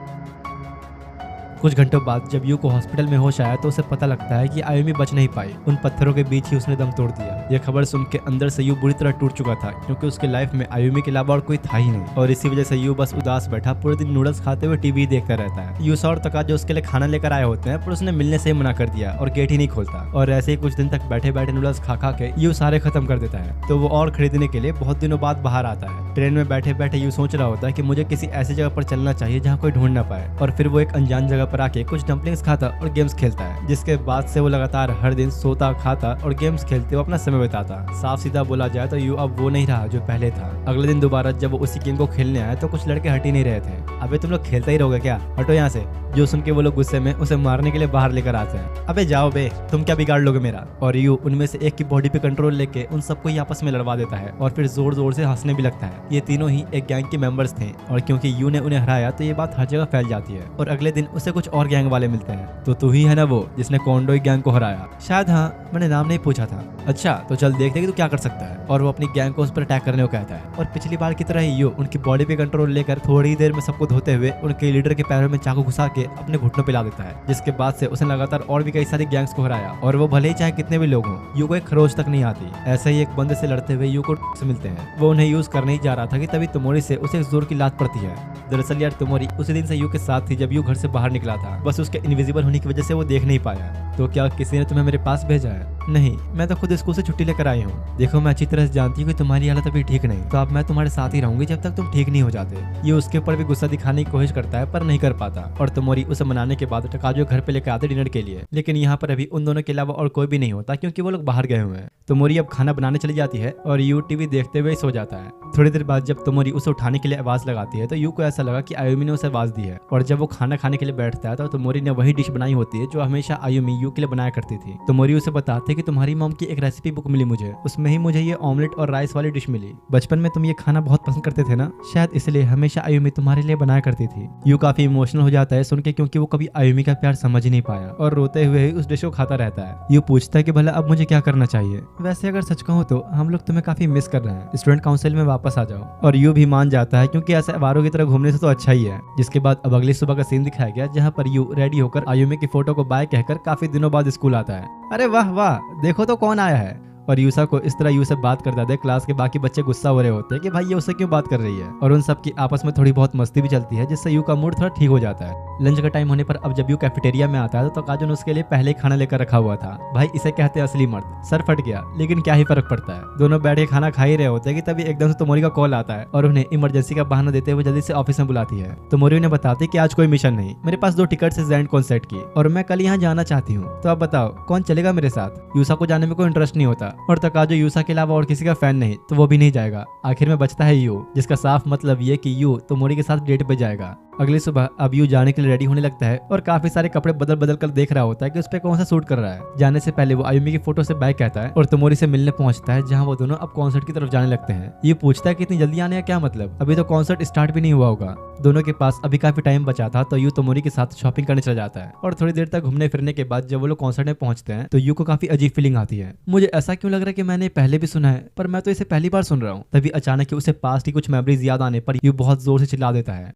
कुछ घंटों बाद जब यू को हॉस्पिटल में होश आया तो उसे पता लगता है कि आयुमी बच नहीं पाई, उन पत्थरों के बीच ही उसने दम तोड़ दिया। यह खबर सुन के अंदर से यू बुरी तरह टूट चुका था क्योंकि उसकी लाइफ में आयुमी के अलावा और कोई था ही नहीं और इसी वजह से यू बस उदास बैठा पूरे दिन नूडल्स खाते हुए टीवी देखता रहता है। यूसा और तकाजो उसके लिए खाना लेकर आए होते हैं पर उसने मिलने से ही मना कर दिया और गेट ही नहीं खोलता और ऐसे ही कुछ दिन तक बैठे बैठे नूडल्स खा खा के यू सारे खत्म कर देता है। तो वो और खरीदने के लिए बहुत दिनों बाद बाहर आता है। ट्रेन में बैठे बैठे यू सोच रहा होता है कि मुझे किसी ऐसी जगह पर चलना चाहिए जहाँ कोई ढूंढ ना पाए और फिर वो एक अनजान जगह पर आके कुछ डम्पलिंग्स खाता और गेम्स खेलता है, जिसके बाद से वो लगातार हर दिन सोता खाता और गेम्स खेलते हुए अपना समय बिताता। साफ सीधा बोला जाए तो यू अब वो नहीं रहा जो पहले था। अगले दिन दोबारा जब वो उसी गेम को खेलने आया तो कुछ लड़के हट ही नहीं रहे थे। अबे तुम लोग खेलते ही रहोगे क्या, हटो यहाँ से। जो सुन के वो लोग गुस्से में उसे मारने के लिए बाहर लेकर आते हैं। अबे जाओ बे, तुम क्या बिगाड़ लोगे मेरा। और यू उनमें से एक की बॉडी पे कंट्रोल लेके उन सबको ही आपस में लड़वा देता है और फिर जोर जोर से हंसने भी लगता है। ये तीनों ही एक गैंग के मेंबर्स थे और क्योंकि यू ने उन्हें हराया तो ये बात हर जगह फैल जाती है और अगले दिन उसे कुछ और गैंग वाले मिलते हैं। तो तू ही है ना वो जिसने कोंडोई गैंग को हराया? शायद हाँ, मैंने नाम नहीं पूछा था। अच्छा तो चल देखते हैं कि तू क्या कर सकता है। और वो अपनी गैंग को उस पर अटैक करने को कहता है और पिछली बार की तरह ही यू उनकी बॉडी पे कंट्रोल लेकर थोड़ी देर में सबको धोते हुए उनके लीडर के पैरों में चाकू घुसा के अपने घुटनों पे ला देता है, जिसके बाद से उसने लगातार और भी कई सारी गैंग्स को हराया और वो भले ही चाहे कितने भी लोग हों यू को एक खरोच तक नहीं आती। ऐसे ही एक बंदे से लड़ते हुए यू को से मिलते हैं। वो उन्हें यूज करने ही जा रहा था कि तभी तोमोरी से उसे एक जोर की लात पड़ती है। दरअसल यार तोमोरी उसी दिन से यू के साथ थी जब यू घर से बाहर निकला निकला था, बस उसके इनविजिबल होने की वजह से वो देख नहीं पाया। तो क्या किसी ने तुम्हें मेरे पास भेजा है? नहीं, मैं तो खुद स्कूल से छुट्टी लेकर आई हूँ। देखो, मैं अच्छी तरह से जानती हूँ कि तुम्हारी हालत अभी ठीक नहीं, तो अब मैं तुम्हारे साथ ही रहूंगी जब तक तुम ठीक नहीं हो जाते। ये उसके ऊपर भी गुस्सा दिखाने की कोशिश करता है पर नहीं कर पाता, और तोमोरी उसे मनाने के बाद टकाजो घर पे लेकर आते डिनर के लिए। लेकिन यहाँ पर अभी उन दोनों के अलावा और कोई भी नहीं होता क्योंकि वो लोग बाहर गए हुए हैं। तोमोरी अब खाना बनाने चली जाती है और यू टीवी देखते हुए सो जाता है। थोड़ी देर बाद जब तोमोरी उसे उठाने के लिए आवाज लगाती है तो यू को ऐसा लगा कि आयुमी ने उसे आवाज दी है, और जब वो खाना खाने के लिए बैठता है तो तोमोरी ने वही डिश बनाई होती है जो हमेशा आयुमी यू के लिए बनाया करती थी। तोमोरी उसे बताते कि तुम्हारी मॉम की एक रेसिपी बुक मिली मुझे, उसमें ही मुझे ये ऑमलेट और राइस वाली डिश मिली। बचपन में तुम ये खाना बहुत पसंद करते थे ना, शायद इसलिए हमेशा आयुमी तुम्हारे लिए बनाया करती थी। यू काफी इमोशनल हो जाता है सुन के, क्योंकि वो कभी आयुमी का प्यार समझ ही नहीं पाया और रोते हुए ही उस डिश को खाता रहता है। यू पूछता है कि भला अब मुझे क्या करना चाहिए? वैसे अगर सच कहूँ तो हम लोग तुम्हें काफी मिस कर रहे हैं, स्टूडेंट काउंसिल में वापस आ जाओ। और यू भी मान जाता है क्योंकि ऐसे अवारों की तरह घूमने से तो अच्छा ही है। जिसके बाद अब अगली सुबह का सीन दिखाया गया जहाँ पर यू रेडी होकर आयुमी की फोटो को बाय कहकर काफी दिनों बाद स्कूल आता है। अरे वाह वाह, देखो तो कौन आया है। और यूसा को इस तरह यू से बात करता है, क्लास के बाकी बच्चे गुस्सा हो रहे होते हैं कि भाई ये उससे क्यों बात कर रही है, और उन सब की आपस में थोड़ी बहुत मस्ती भी चलती है जिससे यू का मूड थोड़ा ठीक हो जाता है। लंच का टाइम होने पर अब जब यू कैफेटेरिया में आता है तो तकाजो ने उसके लिए पहले ही खाना लेकर रखा हुआ था। भाई इसे कहते हैं असली मर्द। सर फट गया, लेकिन क्या ही फर्क पड़ता है, दोनों बैठ के खाना खा ही रहे होते हैं कि तभी एकदम से तोमोरी का कॉल आता है और उन्हें इमरजेंसी का बहाना देते हुए जल्दी से ऑफिस में बुलाती है। तोमोरी उन्हें बताती कि आज कोई मिशन नहीं, मेरे पास 2 टिकट्स है जैंट कॉन्सर्ट की और मैं कल यहाँ जाना चाहती हूँ, तो आप बताओ कौन चलेगा मेरे साथ? यूसा को जाने में कोई इंटरेस्ट नहीं होता और तकाजो यूसा के अलावा और किसी का फैन नहीं, तो वो भी नहीं जाएगा। आखिर में बचता है यू, जिसका साफ मतलब ये कि यू तोमोरी के साथ डेट पे जाएगा। अगली सुबह अब यू जाने के लिए रेडी होने लगता है और काफी सारे कपड़े बदल बदल कर देख रहा होता है कि उस पे कौन सा सूट कर रहा है। जाने से पहले वो आयुमी की फोटो से बाय कहता है और तोमोरी से मिलने पहुंचता है, जहां वो दोनों अब कॉन्सर्ट की तरफ जाने लगते हैं। ये पूछता है कि इतनी जल्दी आने का क्या मतलब, अभी तो कॉन्सर्ट स्टार्ट भी नहीं हुआ होगा। दोनों के पास अभी काफी टाइम बचा था तो यू तोमोरी के साथ शॉपिंग करने चला जाता है, और थोड़ी देर तक घूमने फिरने के बाद जब वो लोग कॉन्सर्ट में पहुंचते हैं तो यू को काफी अजीब फीलिंग आती है। मुझे ऐसा क्यों लग रहा है कि मैंने पहले भी सुना है, पर मैं तो इसे पहली बार सुन रहा हूँ। तभी अचानक उसे पास्ट की कुछ मेमोरीज याद आने पर यू बहुत जोर से चिल्ला देता है।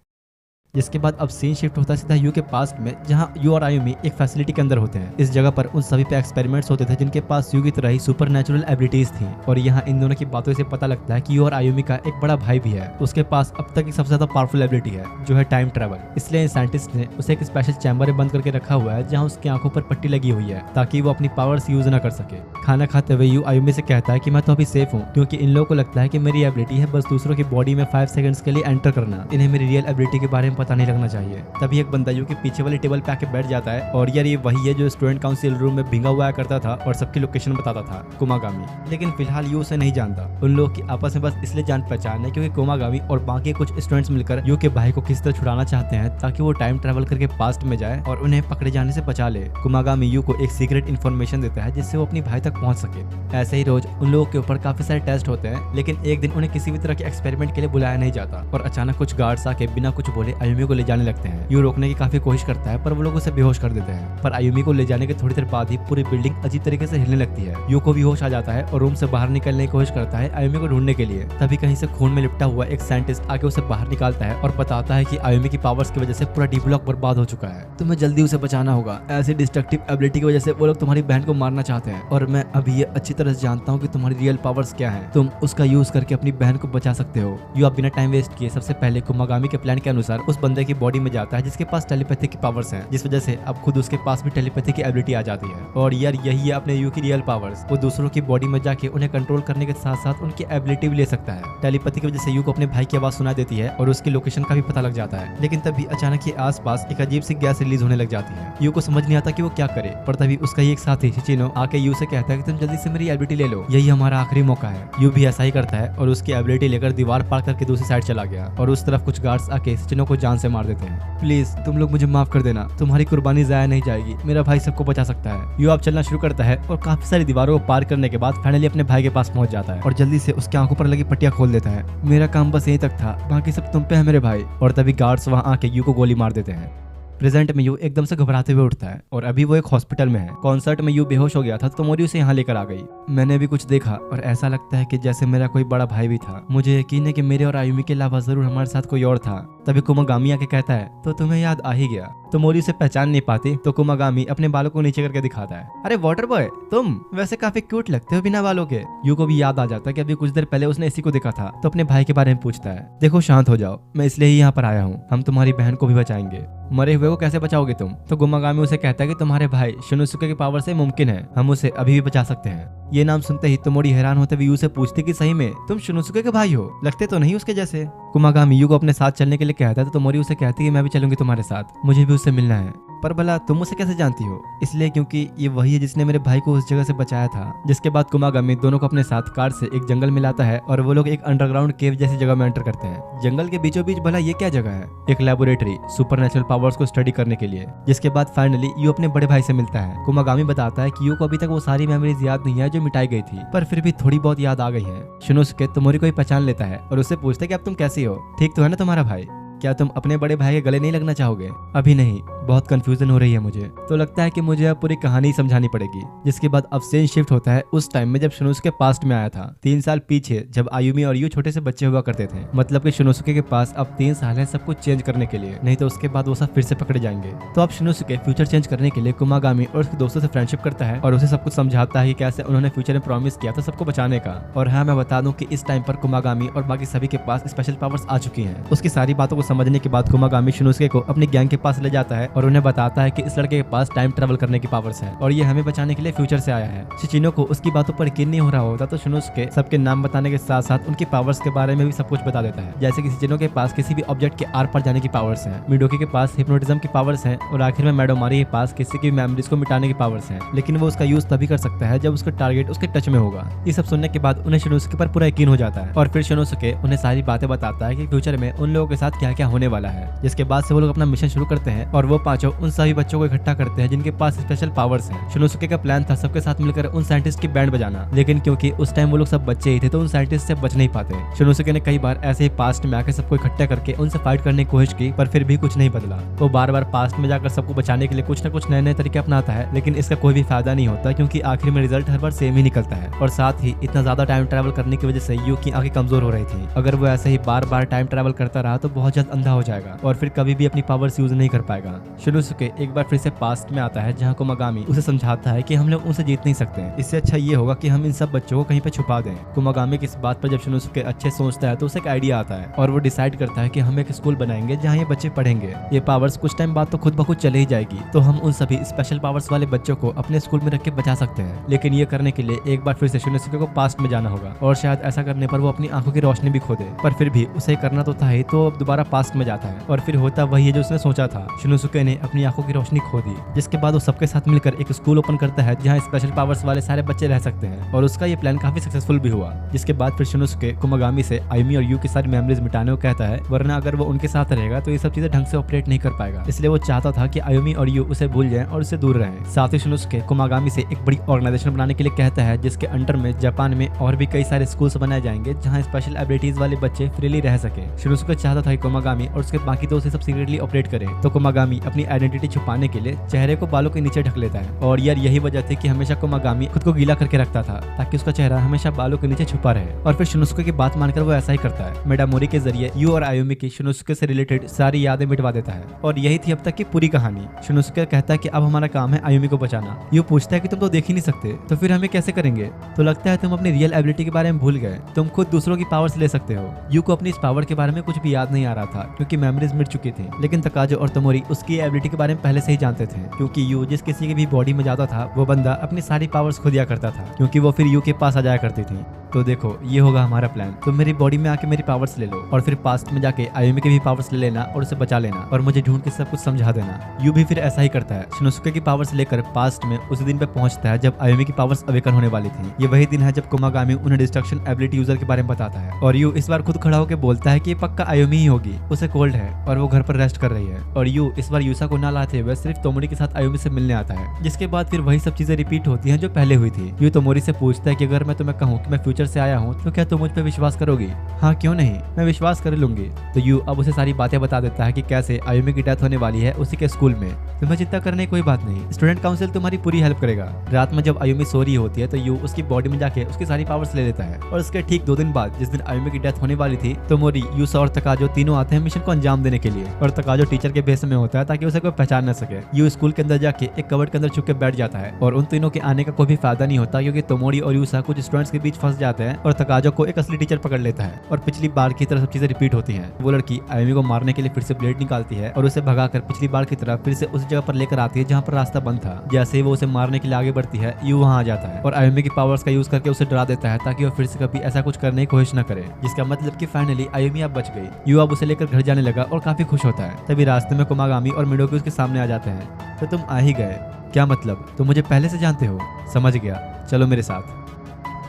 जिसके बाद अब सीन शिफ्ट होता है सीधा यू के पास्ट में, जहां यू और आयुमी एक फैसिलिटी के अंदर होते हैं। इस जगह पर उन सभी पे एक्सपेरिमेंट्स होते थे जिनके पास यू की तरह ही सुपर नेचुरल एबिलिटीज थी, और यहाँ इन दोनों की बातों से पता लगता है कि यू और आयुमी का एक बड़ा भाई भी है। उसके पास अब तक की सबसे ज्यादा पावरफुल एबिलिटी है जो है टाइम ट्रेवल। इसलिए साइंटिस्ट ने उसे एक स्पेशल चैम्बर में बंद करके रखा हुआ है जहाँ उसकी आंखों पर पट्टी लगी हुई है ताकि वो अपनी पावर्स यूज न कर सके। खाना खाते हुए यू आयुमी से कहता है कि मैं तो अभी सेफ हूँ, क्योंकि इन लोगों को लगता है कि मेरी एबिलिटी है बस दूसरों की बॉडी में 5 सेकंड्स के लिए एंटर करना, इन्हें मेरी रियल एबिलिटी के बारे में पता नहीं लगना चाहिए। तभी एक बंदा यू के पीछे वाली टेबल पे आके बैठ जाता है, और यार ये वही है जो स्टूडेंट काउंसिल रूम में भिंगा हुआ करता था और सबकी लोकेशन बताता था, कुमागामी। लेकिन फिलहाल यू उसे नहीं जानता। उन लोग की आपस में बस इसलिए जान पहचान है क्योंकि कुमागामी और बाकी कुछ स्टूडेंट्स मिलकर यू के भाई को किस तरह छुड़ाना चाहते हैं ताकि वो टाइम ट्रेवल करके पास्ट में जाए और उन्हें पकड़े जाने से बचा ले। कुमागामी यू को एक सीक्रेट इन्फॉर्मेशन देता है जिससे वो अपनी भाई तक पहुंच सके। ऐसे ही रोज उन लोगों के ऊपर काफी सारे टेस्ट होते हैं, लेकिन एक दिन उन्हें किसी भी तरह के एक्सपेरिमेंट के लिए बुलाया नहीं जाता, और अचानक कुछ गार्ड्स आके बिना कुछ बोले आयुमी को ले जाने लगते हैं। यू रोकने की काफी कोशिश करता है पर वो लोग उसे बेहोश कर देते हैं। पर आयुमी को ले जाने के थोड़ी देर बाद ही पूरी बिल्डिंग अजीब तरीके से हिलने लगती है। यू को भी होश आ जाता है और रूम से बाहर निकलने की कोशिश करता है आयुमी को ढूंढने के लिए। तभी कहीं से खून में लिपटा हुआ एक साइंटिस्ट आके उसे बाहर निकालता है और बताता है कि आयुमी की पावर्स की वजह से पूरा डी ब्लॉक बर्बाद हो चुका है, तुम्हें जल्दी उसे बचाना होगा। ऐसी डिस्ट्रक्टिव एबिलिटी की वजह से वो लोग तुम्हारी बहन को मारना चाहते हैं, और मैं अभी ये अच्छी तरह से जानता हूँ कि तुम्हारी रियल पावर्स क्या है, तुम उसका यूज करके अपनी बहन को बचा सकते हो। यू आप बिना टाइम वेस्ट किए सबसे पहले कुमागामी के प्लान के अनुसार उस बंदे की बॉडी में जाता है जिसके पास टेलीपैथी की पावर्स हैं, जिस वजह से अब खुद उसके पास भी टेलीपैथी की एबिलिटी आ जाती है। और यार यही है अपने यू की रियल पावर्स, वो दूसरों की बॉडी में जाके उन्हें कंट्रोल करने के साथ साथ उनकी एबिलिटी भी ले सकता है। टेलीपैथी की वजह से यू को अपने भाई की आवाज सुना देती है और उसकी लोकेशन का भी पता लग जाता है। लेकिन तभी अचानक ही आसपास एक अजीब सी गैस रिलीज होने लग जाती है। यू को समझ नहीं आता कि वो क्या करे, पर तभी उसका ही एक साथी शिचिनो आके यू से कहता है कि तुम जल्दी से मेरी एबिलिटी ले लो, यही हमारा आखिरी मौका है। यू भी ऐसा ही करता है और उसकी एबिलिटी लेकर दीवार पार करके दूसरी साइड चला गया, और उस तरफ कुछ गार्ड्स आके शिचिनो को जान से मार देते हैं। प्लीज तुम लोग मुझे माफ कर देना, तुम्हारी कुर्बानी जाया नहीं जाएगी, मेरा भाई सबको बचा सकता है। यू अब चलना शुरू करता है और काफी सारी दीवारों को पार करने के बाद फाइनली अपने भाई के पास पहुंच जाता है और जल्दी से उसकी आंखों पर लगी पट्टियां खोल देता है। मेरा काम बस यहीं तक था, बाकी सब तुम पे है मेरे भाई। और तभी गार्ड्स वहां आके यू को गोली मार देते हैं। प्रेजेंट में यू एकदम से घबराते हुए उठता है और अभी वो एक हॉस्पिटल में है। कॉन्सर्ट में यू बेहोश हो गया था तो तोमोरी उसे यहाँ लेकर आ गई। मैंने भी कुछ देखा और ऐसा लगता है कि जैसे मेरा कोई बड़ा भाई भी था। मुझे यकीन है कि मेरे और आयुमी के अलावा जरूर हमारे साथ कोई और था। तभी कुमागामी आके कहता है तो तुम्हें याद आ ही गया। तोमोरी उसे पहचान नहीं पाती तो कुमागामी अपने बालों को नीचे करके दिखाता है, अरे वाटर बॉय तुम वैसे काफी क्यूट लगते हो बिना बालों के। यू को भी याद आ जाता है कि अभी कुछ देर पहले उसने इसी को देखा था, तो अपने भाई के बारे में पूछता है। देखो शांत हो जाओ, मैं इसलिए ही यहाँ पर आया हूँ, हम तुम्हारी बहन को भी बचाएंगे। मरे हुए शिनोसुके को कैसे बचाओगे तुम? तो गुमागामी उसे कहता है कि तुम्हारे भाई शिनोसुके की पावर से मुमकिन है, हम उसे अभी भी बचा सकते हैं। ये नाम सुनते ही तोमोरी हैरान होते हुए यू से पूछती कि सही में तुम शिनोसुके के भाई हो, लगते तो नहीं उसके जैसे। गुमागामी यू को अपने साथ चलने के लिए कहता है तो तोमोरी उसे कहती है कि मैं भी चलूंगी तुम्हारे साथ, मुझे भी उससे मिलना है। पर भला तुम उसे कैसे जानती हो? इसलिए क्योंकि ये वही है जिसने मेरे भाई को उस जगह से बचाया था। जिसके बाद गुमागामी दोनों को अपने साथ कार से एक जंगल में लाता है और वो लोग एक अंडरग्राउंड केव जैसी जगह में एंटर करते हैं। जंगल के बीचों बीच भला ये क्या जगह है? एक लेबोरेटरी सुपरनेचुरल पावर्स को स्टडी करने के लिए। जिसके बाद फाइनली यू अपने बड़े भाई से मिलता है। गुमागामी बताता है कि यू को अभी तक वो सारी मेमोरीज याद नहीं है जो मिटाई गई थी, पर फिर भी थोड़ी बहुत याद आ गई है। शिनोसुके तोमोरी को ही पहचान लेता है और उससे पूछता है कि अब तुम कैसी हो, ठीक तो है ना तुम्हारा भाई? क्या तुम अपने बड़े भाई के गले नहीं लगना चाहोगे? अभी नहीं, बहुत कंफ्यूजन हो रही है मुझे, तो लगता है कि मुझे अब पूरी कहानी समझानी पड़ेगी। जिसके बाद अब सीन शिफ्ट होता है उस टाइम में जब शिनोसुके पास्ट में आया था, 3 साल पीछे, जब आयुमी और यू छोटे से बच्चे हुआ करते थे। मतलब कि शिनोसुके के पास अब 3 साल है सब कुछ चेंज करने के लिए, नहीं तो उसके बाद वो सब फिर से पकड़े जाएंगे। तो अब शिनोसुके फ्यूचर चेंज करने के लिए गुमागामी और उसके दोस्तों से फ्रेंडशिप करता है और उसे सब कुछ समझाता है कि कैसे उन्होंने फ्यूचर में प्रॉमिस किया था सबको बचाने का। और हाँ, मैं बता दूं कि इस टाइम पर गुमागामी और बाकी सभी के पास स्पेशल पावर्स आ चुकी हैं। उसकी सारी बातों को समझने के बाद गुमागामी शिनोसुके को अपनी गैंग के पास ले जाता है और उन्हें बताता है कि इस लड़के के पास टाइम ट्रैवल करने की पावर्स हैं और ये हमें बचाने के लिए फ्यूचर से आया है। शिचिनो को उसकी बातों पर यकीन नहीं हो रहा होता तो शिनोसुके सबके नाम बताने के साथ साथ उनकी पावर्स के बारे में भी सब कुछ बता देता है। जैसे कि शिचिनो के पास किसी भी ऑब्जेक्ट के आर पार जाने की पावर्स हैं, मिडोकी के पास हिप्नोटिज्म की पावर्स हैं और आखिर में मेडोमारी के पास किसी की मेमोरीज को मिटाने की पावर्स हैं, लेकिन वो उसका यूज तभी कर सकता है जब उसका टारगेट उसके टच में होगा। ये सब सुनने के बाद उन्हें शिनोसुके पर पूरा यकीन हो जाता है और फिर शिनोसुके उन्हें सारी बातें बताता है कि फ्यूचर में उन लोगों के साथ क्या क्या होने वाला है। जिसके बाद से वो लोग अपना मिशन शुरू करते हैं और वो पांचों उन सभी बच्चों को इकट्ठा करते हैं जिनके पास स्पेशल पावर्स हैं। शिनोसुके का प्लान था सबके साथ मिलकर उन साइंटिस्ट की बैंड बजाना, लेकिन क्योंकि उस टाइम वो लोग सब बच्चे ही थे तो उन साइंटिस्ट से बच नहीं पाते। शिनोसुके ने कई बार ऐसे ही पास्ट में आकर सबको इकट्ठा करके उनसे फाइट करने की कोशिश की, पर फिर भी कुछ नहीं बदला। वो बार बार पास्ट में जाकर सबको बचाने के लिए कुछ न कुछ नए नए तरीके अपनाता है, लेकिन इसका कोई भी फायदा नहीं होता क्योंकि आखिर में रिजल्ट हर बार सेम ही निकलता है। और साथ ही इतना ज्यादा टाइम ट्रैवल करने की वजह से यू की आंखें कमजोर हो रही थी। अगर वो ऐसे ही बार बार टाइम ट्रैवल करता रहा तो बहुत जल्द अंधा हो जाएगा और फिर कभी भी अपनी पावर्स यूज नहीं कर पाएगा। शिनोसुके एक बार फिर से पास्ट में आता है जहाँ गुमागामी उसे समझाता है कि हम लोग उनसे जीत नहीं सकते, इससे अच्छा ये होगा कि हम इन सब बच्चों को कहीं पे छुपा दें। गुमागामी की इस बात पर जब शिनोसुके अच्छे सोचता है तो उसे एक आइडिया आता है और वो डिसाइड करता है कि हम एक स्कूल बनाएंगे जहाँ ये बच्चे पढ़ेंगे। ये पावर्स कुछ टाइम बाद तो खुद ब खुद चले ही जाएगी, तो हम उन सभी स्पेशल पावर्स वाले बच्चों को अपने स्कूल में रख के बचा सकते हैं। लेकिन ये करने के लिए एक बार फिर से शिनोसुके को पास्ट में जाना होगा और शायद ऐसा करने पर वो अपनी आंखों की रोशनी भी खो दे, पर फिर भी उसे करना तो था ही, तो अब दोबारा पास्ट में जाता है और फिर होता वही है जो उसने सोचा था। शिनोसुके ने अपनी आंखों की रोशनी खो दी, जिसके बाद वो सबके साथ मिलकर एक स्कूल ओपन करता है जहाँ स्पेशल पावर्स वाले सारे बच्चे रह सकते हैं और उसका ये प्लान काफी सक्सेसफुल भी हुआ। जिसके बाद फिर शिनोसुके गुमागामी से आयुमी और यू की सारी मेमोरीज मिटाने को कहता है, वरना अगर वो उनके साथ रहेगा तो ये सब चीजें ढंग से ऑपरेट नहीं कर पाएगा। इसलिए वो चाहता था कि आयुमी और यू उसे भूल जाएं और उससे दूर रहें। साथ ही शिनोसुके गुमागामी से एक बड़ी ऑर्गेनाइजेशन बनाने के लिए कहता है जिसके अंडर में जापान में और भी कई सारे स्कूल्स बनाए जाएंगे जहाँ स्पेशल एबिलिटीज वाले बच्चे फ्रीली रह सके। शिनोसुके चाहता था कि गुमागामी और उसके बाकी दोस्त सब सीक्रेटली ऑपरेट करें, तो गुमागामी अपनी आइडेंटिटी छुपाने के लिए चेहरे को बालों के नीचे ढक लेता है। और यार यही वजह थी कि हमेशा गुमागामी खुद को गीला करके रखता था ताकि उसका चेहरा हमेशा बालों के नीचे छुपा रहे। और फिर शिनोसुके की बात मानकर वो ऐसा ही करता है। मेडामोरी के जरिए यू और आयुमी की शिनोसुके से रिलेटेड सारी यादें मिटवा देता है और यही थी अब तक की पूरी कहानी। शिनोसुके कहता है कि अब हमारा काम है आयुमी को बचाना। यू पूछता है कि तुम तो देख ही नहीं सकते, तो फिर हमें कैसे करेंगे? तो लगता है तुम अपनी रियल एबिलिटी के बारे में भूल गए, तुम खुद दूसरों की पावर्स ले सकते हो। यू को अपनी इस पावर के बारे में कुछ भी याद नहीं आ रहा था क्योंकि मेमोरीज मिट चुकी थी, लेकिन तकाजो और तोमोरी उसकी एबिलिटी के बारे में पहले से ही जानते थे क्योंकि यू जिस किसी की भी बॉडी में जाता था वो बंदा अपनी सारी पावर्स खो दिया करता था क्योंकि वो फिर यू के पास आ जाया करती थी। तो देखो ये होगा हमारा प्लान, तुम मेरी बॉडी में आके मेरी पावर्स ले लो और फिर पास्ट में जाके आयुमी के भी पावर्स ले लेना और उसे बचा लेना और मुझे ढूंढ के सब कुछ समझा देना। यू भी फिर ऐसा ही करता है। शिनोसुके की पावर्स लेकर पास्ट में उस दिन पे पहुंचता है जब आयुमी की पावर्स अवेकन होने वाली थी। ये वही दिन है जब गुमागामी उन्हें डिस्ट्रक्शन एबिलिटी यूजर के बारे में बताता है और यू इस बार खुद खड़ा होकर बोलता है कि ये पक्का आयुमी ही होगी, उसे कोल्ड है और वो घर पर रेस्ट कर रही है। और यू इस बार यूसा को ना लाते हुए सिर्फ तोमोरी के साथ आयुमी से मिलने आता है, जिसके बाद फिर वही सब चीजें रिपीट होती हैं जो पहले हुई थी। यू तोमोरी से पूछता है कि अगर मैं तुम्हें कहूँ कि मैं फ्यूचर से आया हूँ तो क्या तुम मुझ पे विश्वास करोगी? हाँ क्यों नहीं, मैं विश्वास कर लूंगी। तो यू अब उसे सारी बातें बता देता है कि कैसे आयुमी की डेथ होने वाली है उसी के स्कूल में। तुम्हें चिंता करने की कोई बात नहीं, स्टूडेंट काउंसिल तुम्हारी पूरी हेल्प करेगा। रात में जब आयुमी सो रही होती है तो यू उसकी बॉडी में जाके उसकी सारी पावर्स ले लेता है और उसके ठीक 2 दिन बाद जिस दिन आयुमी की डेथ होने वाली थी तोमोरी, यूसा और तकाजो तीनों आते हैं मिशन को अंजाम देने के लिए। और तकाजो टीचर के भेष में होता है ताकि उसे कोई पहचान न सके। यू स्कूल के अंदर जाके एक कबर्ड के अंदर छुप के बैठ जाता है और उन तीनों के आने का कोई भी फायदा नहीं होता क्योंकि तोमोरी और यूसा कुछ स्टूडेंट्स के बीच फंस जाते जाते हैं और तकाजो को एक असली टीचर पकड़ लेता है और पिछली बार की तरह सब चीजें रिपीट होती हैं। वो लड़की आयुमी को मारने के लिए फिर से ब्लेड निकालती है और उसे भगाकर पिछली बार की तरह फिर से उस जगह पर लेकर आती है जहाँ पर रास्ता बंद था। जैसे ही वो उसे मारने के लिए आगे बढ़ती है, यू वहाँ आ जाता है और आयुमी की पावर्स का यूज करके उसे डरा देता है ताकि वो फिर से कभी ऐसा कुछ करने की कोशिश न करे, जिसका मतलब कि फाइनली आयुमी अब बच गई। यू अब उसे लेकर घर जाने लगा और काफी खुश होता है। तभी रास्ते में कुमागामी और मिडोकी उसके सामने आ जाते हैं। तो तुम आ ही गए, क्या मतलब तुम मुझे पहले से जानते हो? समझ गया, चलो मेरे साथ।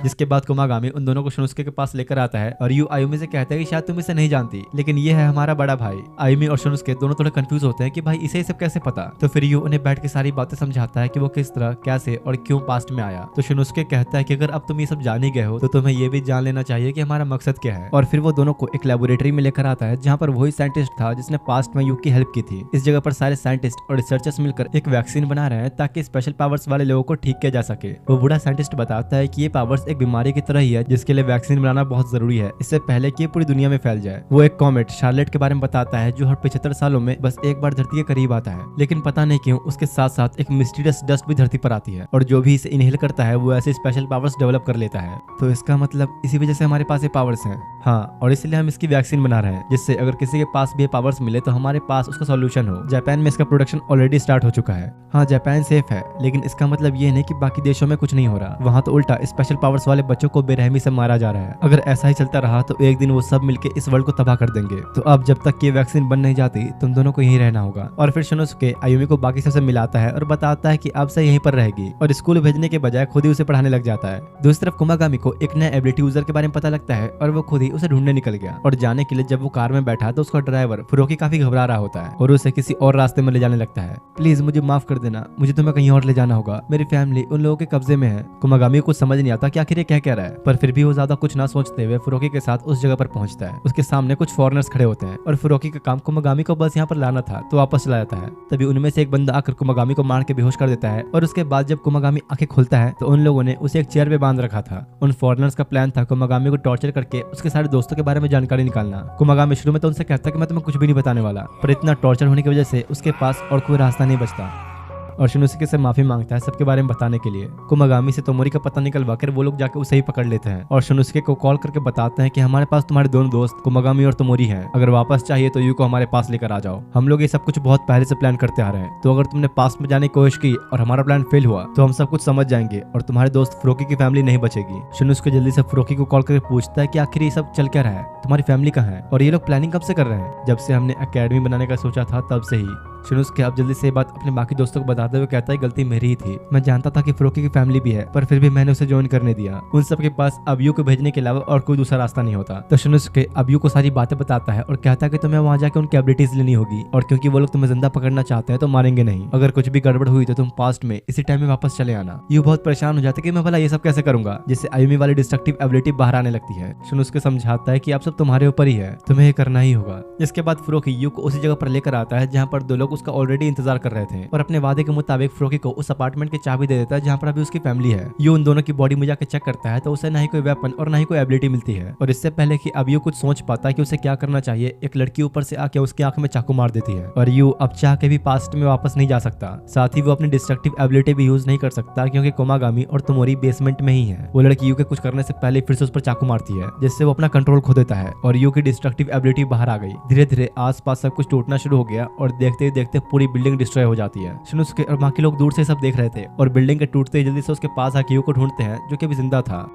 जिसके बाद कुमागामी उन दोनों को शनुस्के के पास लेकर आता है और यू आयुमी से कहता है कि शायद तुम इसे नहीं जानती, लेकिन ये है हमारा बड़ा भाई। आयुमी और शनुस्के दोनों थोड़े कंफ्यूज होते हैं कि भाई इसे सब कैसे पता। तो फिर यू उन्हें बैठ के सारी बातें समझाता है कि वो किस तरह, कैसे और क्यों पास्ट में आया। तो शनुस्के कहता है कि अगर अब तुम ये सब जान ही गए हो तो तुम्हें ये भी जान लेना चाहिए कि हमारा मकसद क्या है। और फिर वो दोनों को एक लेबोरेटरी में लेकर आता है जहाँ पर वही साइंटिस्ट था जिसने पास्ट में यू की हेल्प की थी। इस जगह पर सारे साइंटिस्ट और रिसर्चर्स मिलकर एक वैक्सीन बना रहे हैं ताकि स्पेशल पावर्स वाले लोगों को ठीक किया जा सके। वो बूढ़ा साइंटिस्ट बताता है कि ये पावर्स एक बीमारी की तरह ही है जिसके लिए वैक्सीन बनाना बहुत जरूरी है, इससे पहले कि ये पूरी दुनिया में फैल जाए। वो एक कॉमेट शार्लेट के बारे में बताता है जो हर 75 सालों में बस एक बार धरती के करीब आता है, लेकिन पता नहीं क्यों उसके साथ साथ एक मिस्टीरियस डस्ट भी धरती पर आती है और जो भी इसे इनहेल करता है वो ऐसे स्पेशल पावर्स डेवलप कर लेता है। तो इसका मतलब इसी वजह से हमारे पास ये पावर्स हैं। हाँ, और इसलिए हम इसकी वैक्सीन बना रहे हैं जिससे अगर किसी के पास भी पावर्स मिले तो हमारे पास उसका सॉल्यूशन हो। जापान में इसका प्रोडक्शन ऑलरेडी स्टार्ट हो चुका है। हाँ, जापान सेफ है, लेकिन इसका मतलब ये नहीं कि बाकी देशों में कुछ नहीं हो रहा। वहाँ तो उल्टा स्पेशल पावर्स वाले बच्चों को बेरहमी से मारा जा रहा है। अगर ऐसा ही चलता रहा तो एक दिन वो सब मिलके इस वर्ल्ड को तबाह कर देंगे। तो अब जब तक ये वैक्सीन बन नहीं जाती तुम दोनों को यहीं रहना होगा। और फिर शनुस्के आयुमी को बाकी सबसे मिलाता है और बताता है कि अब से यहीं पर रहेगी और स्कूल भेजने के बजाय खुद ही उसे पढ़ाने लग जाता है। दूसरी तरफ कुमागामी को एक नया एबिलिटी यूजर के बारे में पता लगता है और वो खुद ही उसे ढूंढने निकल गया। और जाने के लिए जब वो कार में बैठा तो उसका ड्राइवर फुरोकी काफी घबरा रहा होता है और उसे किसी और रास्ते में ले जाने लगता है। प्लीज मुझे माफ कर देना, मुझे तुम्हें कहीं और ले जाना होगा, मेरी फैमिली उन लोगों के कब्जे में है। कुमागामी को समझ नहीं आता कि आखिर ये क्या कह रहा है, पर फिर भी वो ज्यादा कुछ ना सोचते हुए फुरोकी के साथ उस जगह पर पहुंचता है। उसके सामने कुछ फॉरेनर्स खड़े होते हैं और फुरोकी का काम कुमागामी को बस यहाँ पर लाना था तो वापस चला जाता है। तभी उनमें से एक बंदा आकर कुमागामी को मार के बेहोश कर देता है और उसके बाद जब कुमागामी आंखें खोलता है तो उन लोगों ने उसे एक चेयर पे बांध रखा था। उन फॉरेनर्स का प्लान था कुमागामी को टॉर्चर करके उसके सारे दोस्तों के बारे में जानकारी निकालना। कुमागामी शुरू में तो उनसे कहता कि मैं तुम्हें कुछ भी नहीं बताने वाला, पर इतना टॉर्चर होने की वजह से उसके पास और कोई रास्ता नहीं बचता और शनुस्के से माफी मांगता है सबके बारे में बताने के लिए। कुमागामी से तोमोरी का पता निकलवा कर वो लोग जाकर उसे ही पकड़ लेते हैं और शनुस्के को कॉल करके बताते हैं कि हमारे पास तुम्हारे दोनों दोस्त कुमागामी और तोमोरी हैं, अगर वापस चाहिए तो यू को हमारे पास लेकर आ जाओ। हम लोग ये सब कुछ बहुत पहले से प्लान करते आ रहे हैं, तो अगर तुमने पास में जाने की कोशिश की और हमारा प्लान फेल हुआ तो हम सब कुछ समझ जाएंगे और तुम्हारे दोस्त फुरोकी की फैमिली नहीं बचेगी। शनुस्के जल्दी से फुरोकी को कॉल करके पूछता है कि आखिर ये सब चल क्या रहा है, तुम्हारी फैमिली कहाँ है और ये लोग प्लानिंग कब से कर रहे हैं? जब से हमने एकेडमी बनाने का सोचा था तब से ही। शनुस्के अब जल्दी से बात अपने बाकी दोस्तों को बताते हुए कहता है गलती मेरी ही थी, मैं जानता था कि फुरोकी की फैमिली भी है पर फिर भी मैंने उसे ज्वाइन करने दिया। उन सब के पास अब यू को भेजने के अलावा और कोई दूसरा रास्ता नहीं होता। तो शनुस्के अब यू को सारी बातें बताता है और कहता है कि तुम्हें वहां जाकर उनकी एबिलिटीज लेनी होगी और क्योंकि वो लोग तुम्हें जिंदा पकड़ना चाहते हैं तो मारेंगे नहीं। अगर कुछ भी गड़बड़ हुई तो तुम पास्ट में इसी टाइम में वापस चले आना। यू बहुत परेशान हो जाता है कि मैं भला ये सब कैसे करूंगा, जिससे आयुमी वाली डिस्ट्रक्टिव एबिलिटी बाहर आने लगती है। शनुस्के समझाता है कि अब सब तुम्हारे ऊपर ही है, तुम्हें ये करना ही होगा। इसके बाद फुरोकी यू को उसी जगह पर लेकर आता है जहाँ पर दो लोग उसका ऑलरेडी इंतजार कर रहे थे और अपने वादे के मुताबिक फुरोकी को उस अपार्टमेंट की चाबी दे देता है जहाँ पर अभी उसकी फैमिली है। यू उन दोनों की बॉडी में जाकर चेक करता है तो उसे ना ही कोई वेपन और ना ही कोई एबिलिटी मिलती है और इससे पहले कि अब यू कुछ सोच पाता है कि उसे क्या करना चाहिए, एक लड़की ऊपर से आके उसकी आंख में चाकू मार देती है और यू अब चाह के भी पास्ट में वापस नहीं जा सकता। साथ ही वो अपनी डिस्ट्रक्टिव एबिलिटी भी यूज नहीं कर सकता क्योंकि कुमागामी और तोमोरी बेसमेंट में ही है। वो लड़की यू के कुछ करने से पहले फिर से उस पर चाकू मारती है जिससे वो अपना कंट्रोल खो देता है और यू की डिस्ट्रक्टिव एबिलिटी बाहर आ गई। धीरे धीरे आसपास सब कुछ टूटना शुरू हो गया और देखते ही देखते पूरी बिल्डिंग डिस्ट्रॉय हो जाती है। शनुस्के और बाकी लोग दूर से सब देख रहे थे और बिल्डिंग के टूटते ही जल्दी से उसके पास आके यू को ढूंढते हैं जो कि अभी जिंदा था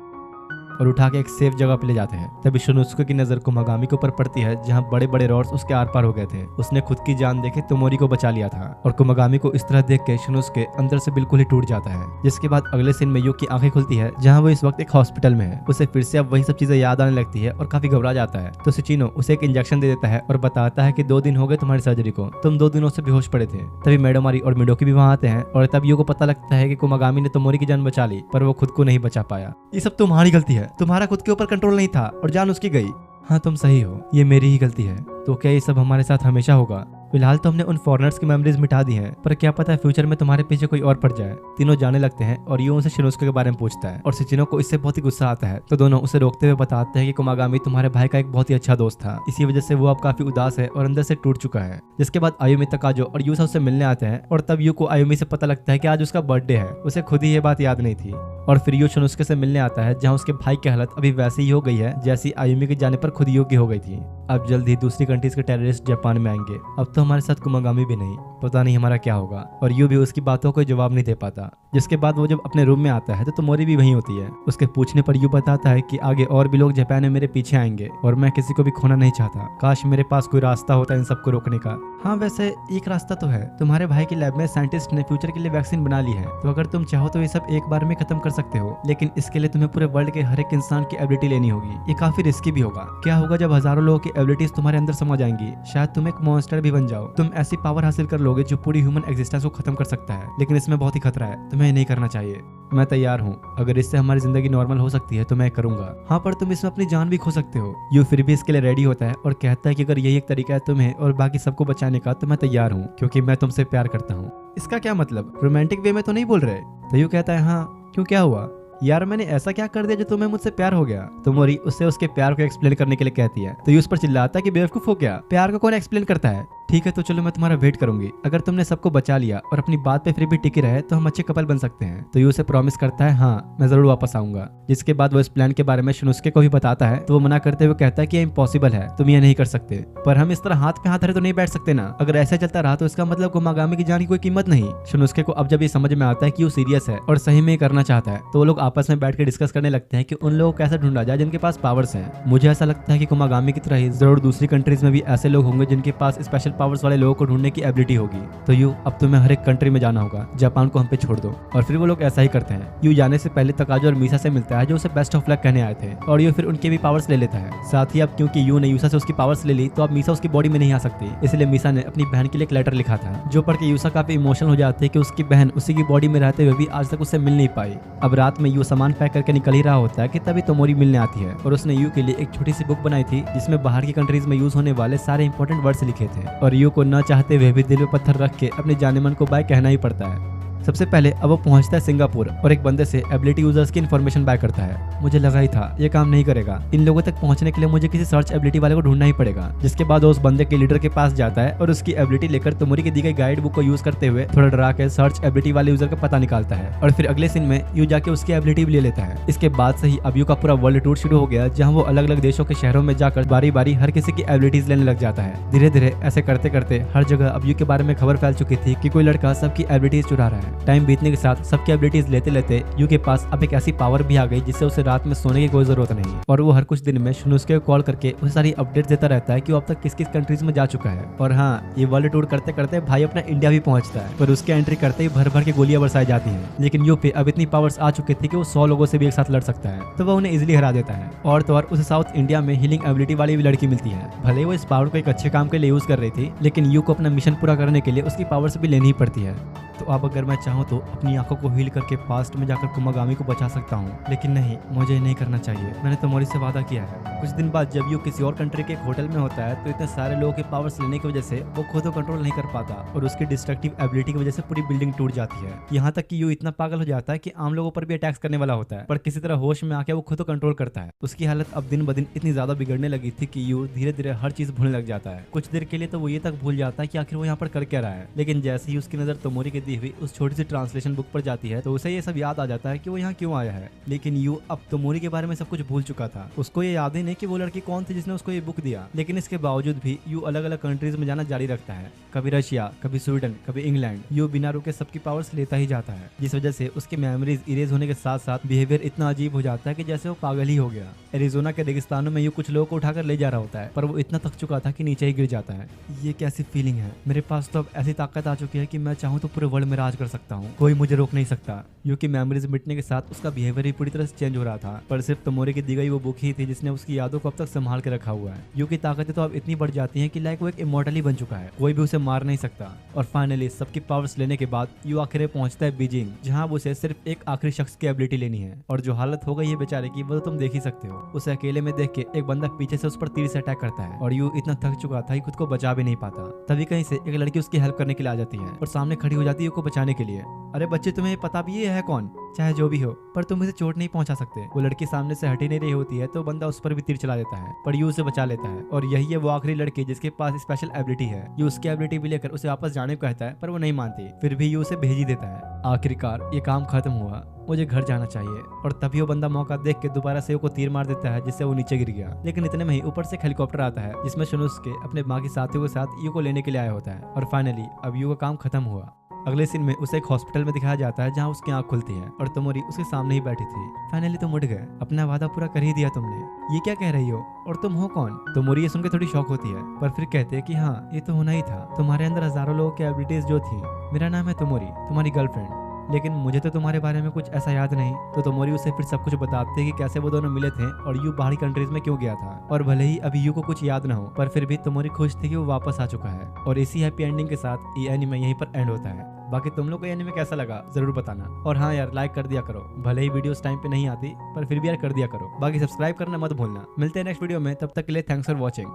और उठा के एक सेफ जगह पे ले जाते हैं। तभी शनुस्के की नजर कुमागामी के ऊपर पड़ती है जहाँ बड़े बड़े रॉड्स उसके आर पार हो गए थे। उसने खुद की जान देके तोमोरी को बचा लिया था और कुमागामी को इस तरह देख के शनुस्के अंदर से बिल्कुल ही टूट जाता है। जिसके बाद अगले सीन में यू की आंखें खुलती है जहाँ वो इस वक्त एक हॉस्पिटल में है। उसे फिर से अब वही सब चीजें याद आने लगती है और काफी घबरा जाता है। तो सिचिनो उसे एक इंजेक्शन दे देता है और बताता है कि 2 दिन हो गए तुम्हारी सर्जरी को, तुम 2 दिनों से बेहोश पड़े थे। तभी मेडोमारी और मिडोकी भी वहाँ आते हैं और तब यू को पता लगता है कि कुमागामी ने तोमोरी की जान बचा ली पर वो खुद को नहीं बचा पाया। ये सब तुम्हारी गलती है, तुम्हारा खुद के ऊपर कंट्रोल नहीं था और जान उसकी गई। हाँ तुम सही हो, ये मेरी ही गलती है। तो क्या ये सब हमारे साथ हमेशा होगा? फिलहाल तो हमने उन फॉरेनर्स की मेमोरीज मिटा दी हैं, पर क्या पता है फ्यूचर में तुम्हारे पीछे कोई और पड़ जाए। तीनों जाने लगते हैं और यू उनसे शिनोसुके के बारे में पूछता है और शिचिनो को इससे बहुत ही गुस्सा आता है। तो दोनों उसे रोकते हुए बताते हैं कि कुमागामी तुम्हारे भाई का एक बहुत ही अच्छा दोस्त था, इसी वजह से वो अब काफी उदास है और अंदर से टूट चुका है। जिसके बाद आयुमी, तकाजो और यूसा उससे मिलने आते हैं और तब यू को आयुमी से पता लगता है कि आज उसका बर्थडे है। उसे खुद ही ये बात याद नहीं थी और फिर यू शिनोसुके से मिलने आता है, जहाँ उसके भाई की हालत अभी वैसी ही हो गई है जैसी आयुमी के जाने पर खुद यू की हो गई थी। अब जल्द ही दूसरी कंट्रीज के टेररिस्ट जापान में आएंगे। अब तो हमारे साथ कुमागामी भी नहीं, पता नहीं हमारा क्या होगा। और यू भी उसकी बातों को जवाब नहीं दे पाता। जिसके बाद वो जब अपने रूम में आता है तो तोमोरी भी वहीं होती है। उसके पूछने पर यू बताता है कि आगे और भी लोग जापान में मेरे पीछे आएंगे और मैं किसी को भी खोना नहीं चाहता। काश मेरे पास कोई रास्ता होता इन सबको रोकने का। हाँ, वैसे एक रास्ता तो है। तुम्हारे भाई की लैब में साइंटिस्ट ने फ्यूचर के लिए वैक्सीन बना ली है, तो अगर तुम चाहो तो ये सब एक बार में खत्म कर सकते हो, लेकिन इसके लिए तुम्हें पूरे वर्ल्ड के हर एक इंसान की एबिलिटी लेनी होगी। ये काफी रिस्की भी होगा। क्या होगा जब हजारों लोगों की एबिलिटीज तुम्हारे अंदर समा जाएंगी? शायद तुम एक मॉन्स्टर भी बन जाओ। तुम ऐसी पावर हासिल कर लोगे जो पूरी ह्यूमन एग्जिस्टेंस को खत्म कर सकता है, लेकिन इसमें बहुत ही खतरा है। तुम्हें नहीं करना चाहिए। मैं तैयार हूँ, अगर इससे हमारी जिंदगी नॉर्मल हो सकती है तो मैं करूंगा। हाँ, पर तुम इसमें अपनी जान भी खो सकते हो। यू फिर भी इसके लिए रेडी होता है और कहता है कि अगर यही एक तरीका है तुम्हें और बाकी सबको बचाने का तो मैं तैयार हूँ, क्योंकि मैं तुमसे प्यार करता हूँ। इसका क्या मतलब? रोमांटिक वे में तो नहीं बोल रहे? तो यू कहता है हाँ, क्यों, क्या हुआ? यार मैंने ऐसा क्या कर दिया जो तुम्हें मुझसे प्यार हो गया? तो मोरी उससे उसके प्यार को एक्सप्लेन करने के लिए कहती है, तो ये उस पर चिल्लाता है कि बेवकूफ हो क्या, प्यार को कौन एक्सप्लेन करता है? ठीक है, तो चलो मैं तुम्हारा वेट करूंगी। अगर तुमने सबको बचा लिया और अपनी बात पे फिर भी टिके रहे तो हम अच्छे कपल बन सकते हैं। तो ये उसे प्रॉमिस करता है, हाँ मैं जरूर वापस आऊंगा। जिसके बाद वो इस प्लान के बारे में शिनोसुके को भी बताता है, तो वो मना करते हुए कहता है कि ये इम्पॉसिबल है, तुम ये नहीं कर सकते। पर हम इस तरह हाथ पे हाथ धरे तो नहीं बैठ सकते ना। अगर ऐसा चलता रहा तो इसका मतलब कुमागामी की जान की कोई कीमत नहीं। शिनोसुके को अब जब ये समझ में आता है कि वो सीरियस है और सही में करना चाहता है, तो वो लोग आपस में बैठ के डिस्कस करने लगते हैं कि उन लोगों को कैसे ढूंढा जाए जिनके पास पावर्स हैं। मुझे ऐसा लगता है कि कुमागामी की तरह ही जरूर दूसरी कंट्रीज में भी ऐसे लोग होंगे जिनके पास स्पेशल पावर्स वाले लोगों को ढूंढने की एबिलिटी होगी। तो यू, अब तुम्हें हर एक कंट्री में जाना होगा, जापान को हम पे छोड़ दो। और फिर वो लोग ऐसा ही करते हैं। यू जाने से पहले तकाजो और मीसा से मिलता है, जो उसे बेस्ट ऑफ लक कहने आए थे, और यू फिर उनके भी पावर्स ले लेता है। साथ ही अब क्योंकि यू ने यूसा से उसकी पावर्स ले ली, तो अब मीसा उसकी बॉडी में नहीं आ सकती। इसलिए मीसा ने अपनी बहन के लिए एक लेटर लिखा था, जो पढ़ के यूसा काफी इमोशनल हो जाती है कि उसकी बहन उसी की बॉडी में रहते हुए भी आज तक उससे मिल नहीं पाई। अब रात में यू सामान पैक करके निकल ही रहा होता है कि तभी तोमोरी मिलने आती है, और उसने यू के लिए एक छोटी सी बुक बनाई थी जिसमें बाहर की कंट्रीज में यूज होने वाले सारे इंपॉर्टेंट वर्ड्स लिखे थे। और यू को न चाहते हुए भी दिल में पत्थर रख के अपने जाने मन को बाय कहना ही पड़ता है। सबसे पहले अब वो पहुंचता है सिंगापुर और एक बंदे से एबिलिटी यूजर्स की इन्फॉर्मेशन बाय करता है। मुझे लगा ही था ये काम नहीं करेगा। इन लोगों तक पहुंचने के लिए मुझे किसी सर्च एबिलिटी वाले को ढूंढना ही पड़ेगा। जिसके बाद वो उस बंदे के लीडर के पास जाता है और उसकी एबिलिटी लेकर तोमोरी की दी गई गाइड बुक को यूज करते हुए थोड़ा डरा के सर्च एबिलिटी वाले यूजर का पता निकालता है। और फिर अगले सीन में यू जाके उसकी एबिलिटी भी ले लेता है। इसके बाद से ही अब यू का पूरा वर्ल्ड टूर शुरू हो गया, जहाँ वो अलग अलग देशों के शहरों में जाकर बारी बारी हर किसी की एबिलिटीज लेने लग जाता है। धीरे धीरे ऐसे करते करते हर जगह अब यू के बारे में खबर फैल चुकी थी कि कोई लड़का सबकी एबिलिटीज चुरा रहा है। टाइम बीतने के साथ सबकी एबिलिटीज लेते लेते यू के पास अब एक ऐसी पावर भी आ गई जिससे उसे रात में सोने की कोई जरूरत नहीं, और वो हर कुछ दिन में शिनोसुके को कॉल करके उसे सारी अपडेट देता रहता है कि वो अब तक किस किस कंट्रीज में जा चुका है। और हाँ, ये वर्ल्ड टूर करते करते भाई अपना इंडिया भी पहुंचता है, पर उसके एंट्री करते ही भर भर के गोलियां बरसाई जाती हैं। लेकिन यू पे अब इतनी पावर्स आ चुकी थी कि वो 100 लोगों से भी एक साथ लड़ सकता है, तो वो उन्हें इजिली हरा देता है। और तो और उसे साउथ इंडिया में हीलिंग एबिलिटी वाली भी लड़की मिलती है। भले वो इस पावर को एक अच्छे काम के लिए यूज कर रही थी, लेकिन यू को अपना मिशन पूरा करने के लिए उसकी पावर्स भी लेनी ही पड़ती है। तो अब अगर मैं चाहूँ तो अपनी आंखों को हील करके पास्ट में जाकर कुमागामी को बचा सकता हूँ, लेकिन नहीं, मुझे नहीं करना चाहिए। मैंने तोमोरी से वादा किया है। कुछ दिन बाद जब यू किसी और कंट्री के एक होटल में होता है, तो इतने सारे लोगों के पावर्स लेने की वजह से वो खुद को कंट्रोल नहीं कर पाता, और उसकी डिस्ट्रक्टिव एबिलिटी की वजह से पूरी बिल्डिंग टूट जाती है। यहाँ तक कि यू इतना पागल हो जाता है कि आम लोगों पर भी अटैक्स करने वाला होता है, पर किसी तरह होश में आके वो खुद को कंट्रोल करता है। उसकी हालत अब दिन ब दिन इतनी ज्यादा बिगड़ने लगी थी कि यू धीरे धीरे हर चीज भूलने लग जाता है। कुछ देर के लिए तो वो ये तक भूल जाता है कि आखिर वो यहाँ पर कर क्या रहा है। लेकिन जैसे ही उसकी नजर तोमोरी की दी हुई उस छोटी सी ट्रांसलेशन बुक पर जाती है, तो उसे ये सब याद आ जाता है कि वो यहाँ क्यों आया है। लेकिन यू अब तोमोरी के बारे में सब कुछ भूल चुका था। उसको ये याद ही नहीं कि वो लड़की कौन थी जिसने उसको ये बुक दिया। लेकिन इसके बावजूद भी यू अलग अलग कंट्रीज में जाना जारी रखता है, कभी रशिया, कभी स्वीडन, कभी इंग्लैंड। यू बिना रुके सबकी पावर्स लेता ही जाता है, जिस वजह से उसकी मेमोरीज इरेज होने के साथ साथ बिहेवियर इतना अजीब हो जाता है कि जैसे वो पागल ही हो गया। एरिजोना के रेगिस्तानों में यू कुछ लोगों को उठाकर ले जा रहा होता है, पर वो इतना थक चुका था कि नीचे ही गिर जाता है। ये कैसी फीलिंग है? मेरे पास तो अब ऐसी ताकत आ चुकी है कि मैं चाहूँ तो पूरे वर्ल्ड में राज कर सकता सकता हूँ, कोई मुझे रोक नहीं सकता। यू की मेमोरीज मिटने के साथ उसका बिहेवियर भी पूरी तरह से चेंज हो रहा था, पर सिर्फ तोमोरी की दी गई वो बुक ही थी जिसने उसकी यादों को अब तक संभाल के रखा हुआ है। यू की ताकतें तो अब इतनी बढ़ जाती हैं कि लाइक वो एक इमॉर्टल बन चुका है, कोई भी उसे मार नहीं सकता। और फाइनली सबकी पावर्स लेने के बाद यू आखिर पहुंचता है बीजिंग, जहां अब उसे सिर्फ एक आखिरी शख्स की एबिलिटी लेनी है। और जो हालत हो गई है बेचारे की वो तो तुम देख ही सकते हो। उसे अकेले में देख के एक बंदा पीछे से उस पर तीर से अटैक करता है और यू इतना थक चुका था कि खुद को बचा भी नहीं पाता। तभी कहीं से एक लड़की उसकी हेल्प करने के लिए आ जाती है और सामने खड़ी हो जाती है यू को बचाने के लिए। अरे बच्चे, तुम्हें पता भी ये है कौन? चाहे जो भी हो, पर तुम इसे चोट नहीं पहुंचा सकते। वो लड़की सामने से हट ही नहीं रही होती है तो बंदा उस पर भी तीर चला देता है, पर यू उसे बचा लेता है। और यही है वो आखिरी लड़की जिसके पास स्पेशल एबिलिटी है। यू उसकी एबिलिटी भी लेकर उसे वापस जाने को कहता है, पर वो नहीं मानती। फिर भी यू उसे भेज ही देता है। आखिरकार ये काम खत्म हुआ, मुझे घर जाना चाहिए। और तभी वो बंदा मौका देख के दोबारा से को तीर मार देता है, जिससे वो नीचे गिर गया। लेकिन इतने में ही ऊपर से एक हेलीकॉप्टर आता है जिसमें शनुस्के अपने बाकी साथियों के साथ यू को लेने के लिए आया होता है। और फाइनली अब यू का काम खत्म हुआ। अगले सीन में उसे एक हॉस्पिटल में दिखाया जाता है जहाँ उसकी आंख खुलती है और तोमोरी उसके सामने ही बैठी थी। फाइनली तुम उठ गए, अपना वादा पूरा कर ही दिया तुमने। ये क्या कह रही हो? और तुम हो कौन? तोमोरी ये सुनकर थोड़ी शॉक होती है, पर फिर कहते हैं कि हाँ, ये तो होना ही था। तुम्हारे अंदर हजारों लोगों की एबिलिटीज जो थी। मेरा नाम है तोमोरी, तुम्हारी गर्लफ्रेंड, लेकिन मुझे तो तुम्हारे बारे में कुछ ऐसा याद नहीं। तो तोमोरी उसे फिर सब कुछ बताते हैं कि कैसे वो दोनों मिले थे और यू बाहरी कंट्रीज में क्यों गया था। और भले ही अभी यू को कुछ याद ना हो, पर फिर भी तोमोरी खुश थी कि वो वापस आ चुका है। और इसी हैप्पी एंडिंग के साथ ये एनीमे यहीं पर एंड होता है। बाकी तुम लोग को ये एनीमे कैसा लगा जरूर बताना। और हाँ यार, लाइक कर दिया करो, भले ही वीडियोस टाइम पे नहीं आती, पर फिर भी यार कर दिया करो। बाकी सब्सक्राइब करना मत भूलना। मिलते हैं नेक्स्ट वीडियो में, तब तक के लिए थैंक्स फॉर वॉचिंग।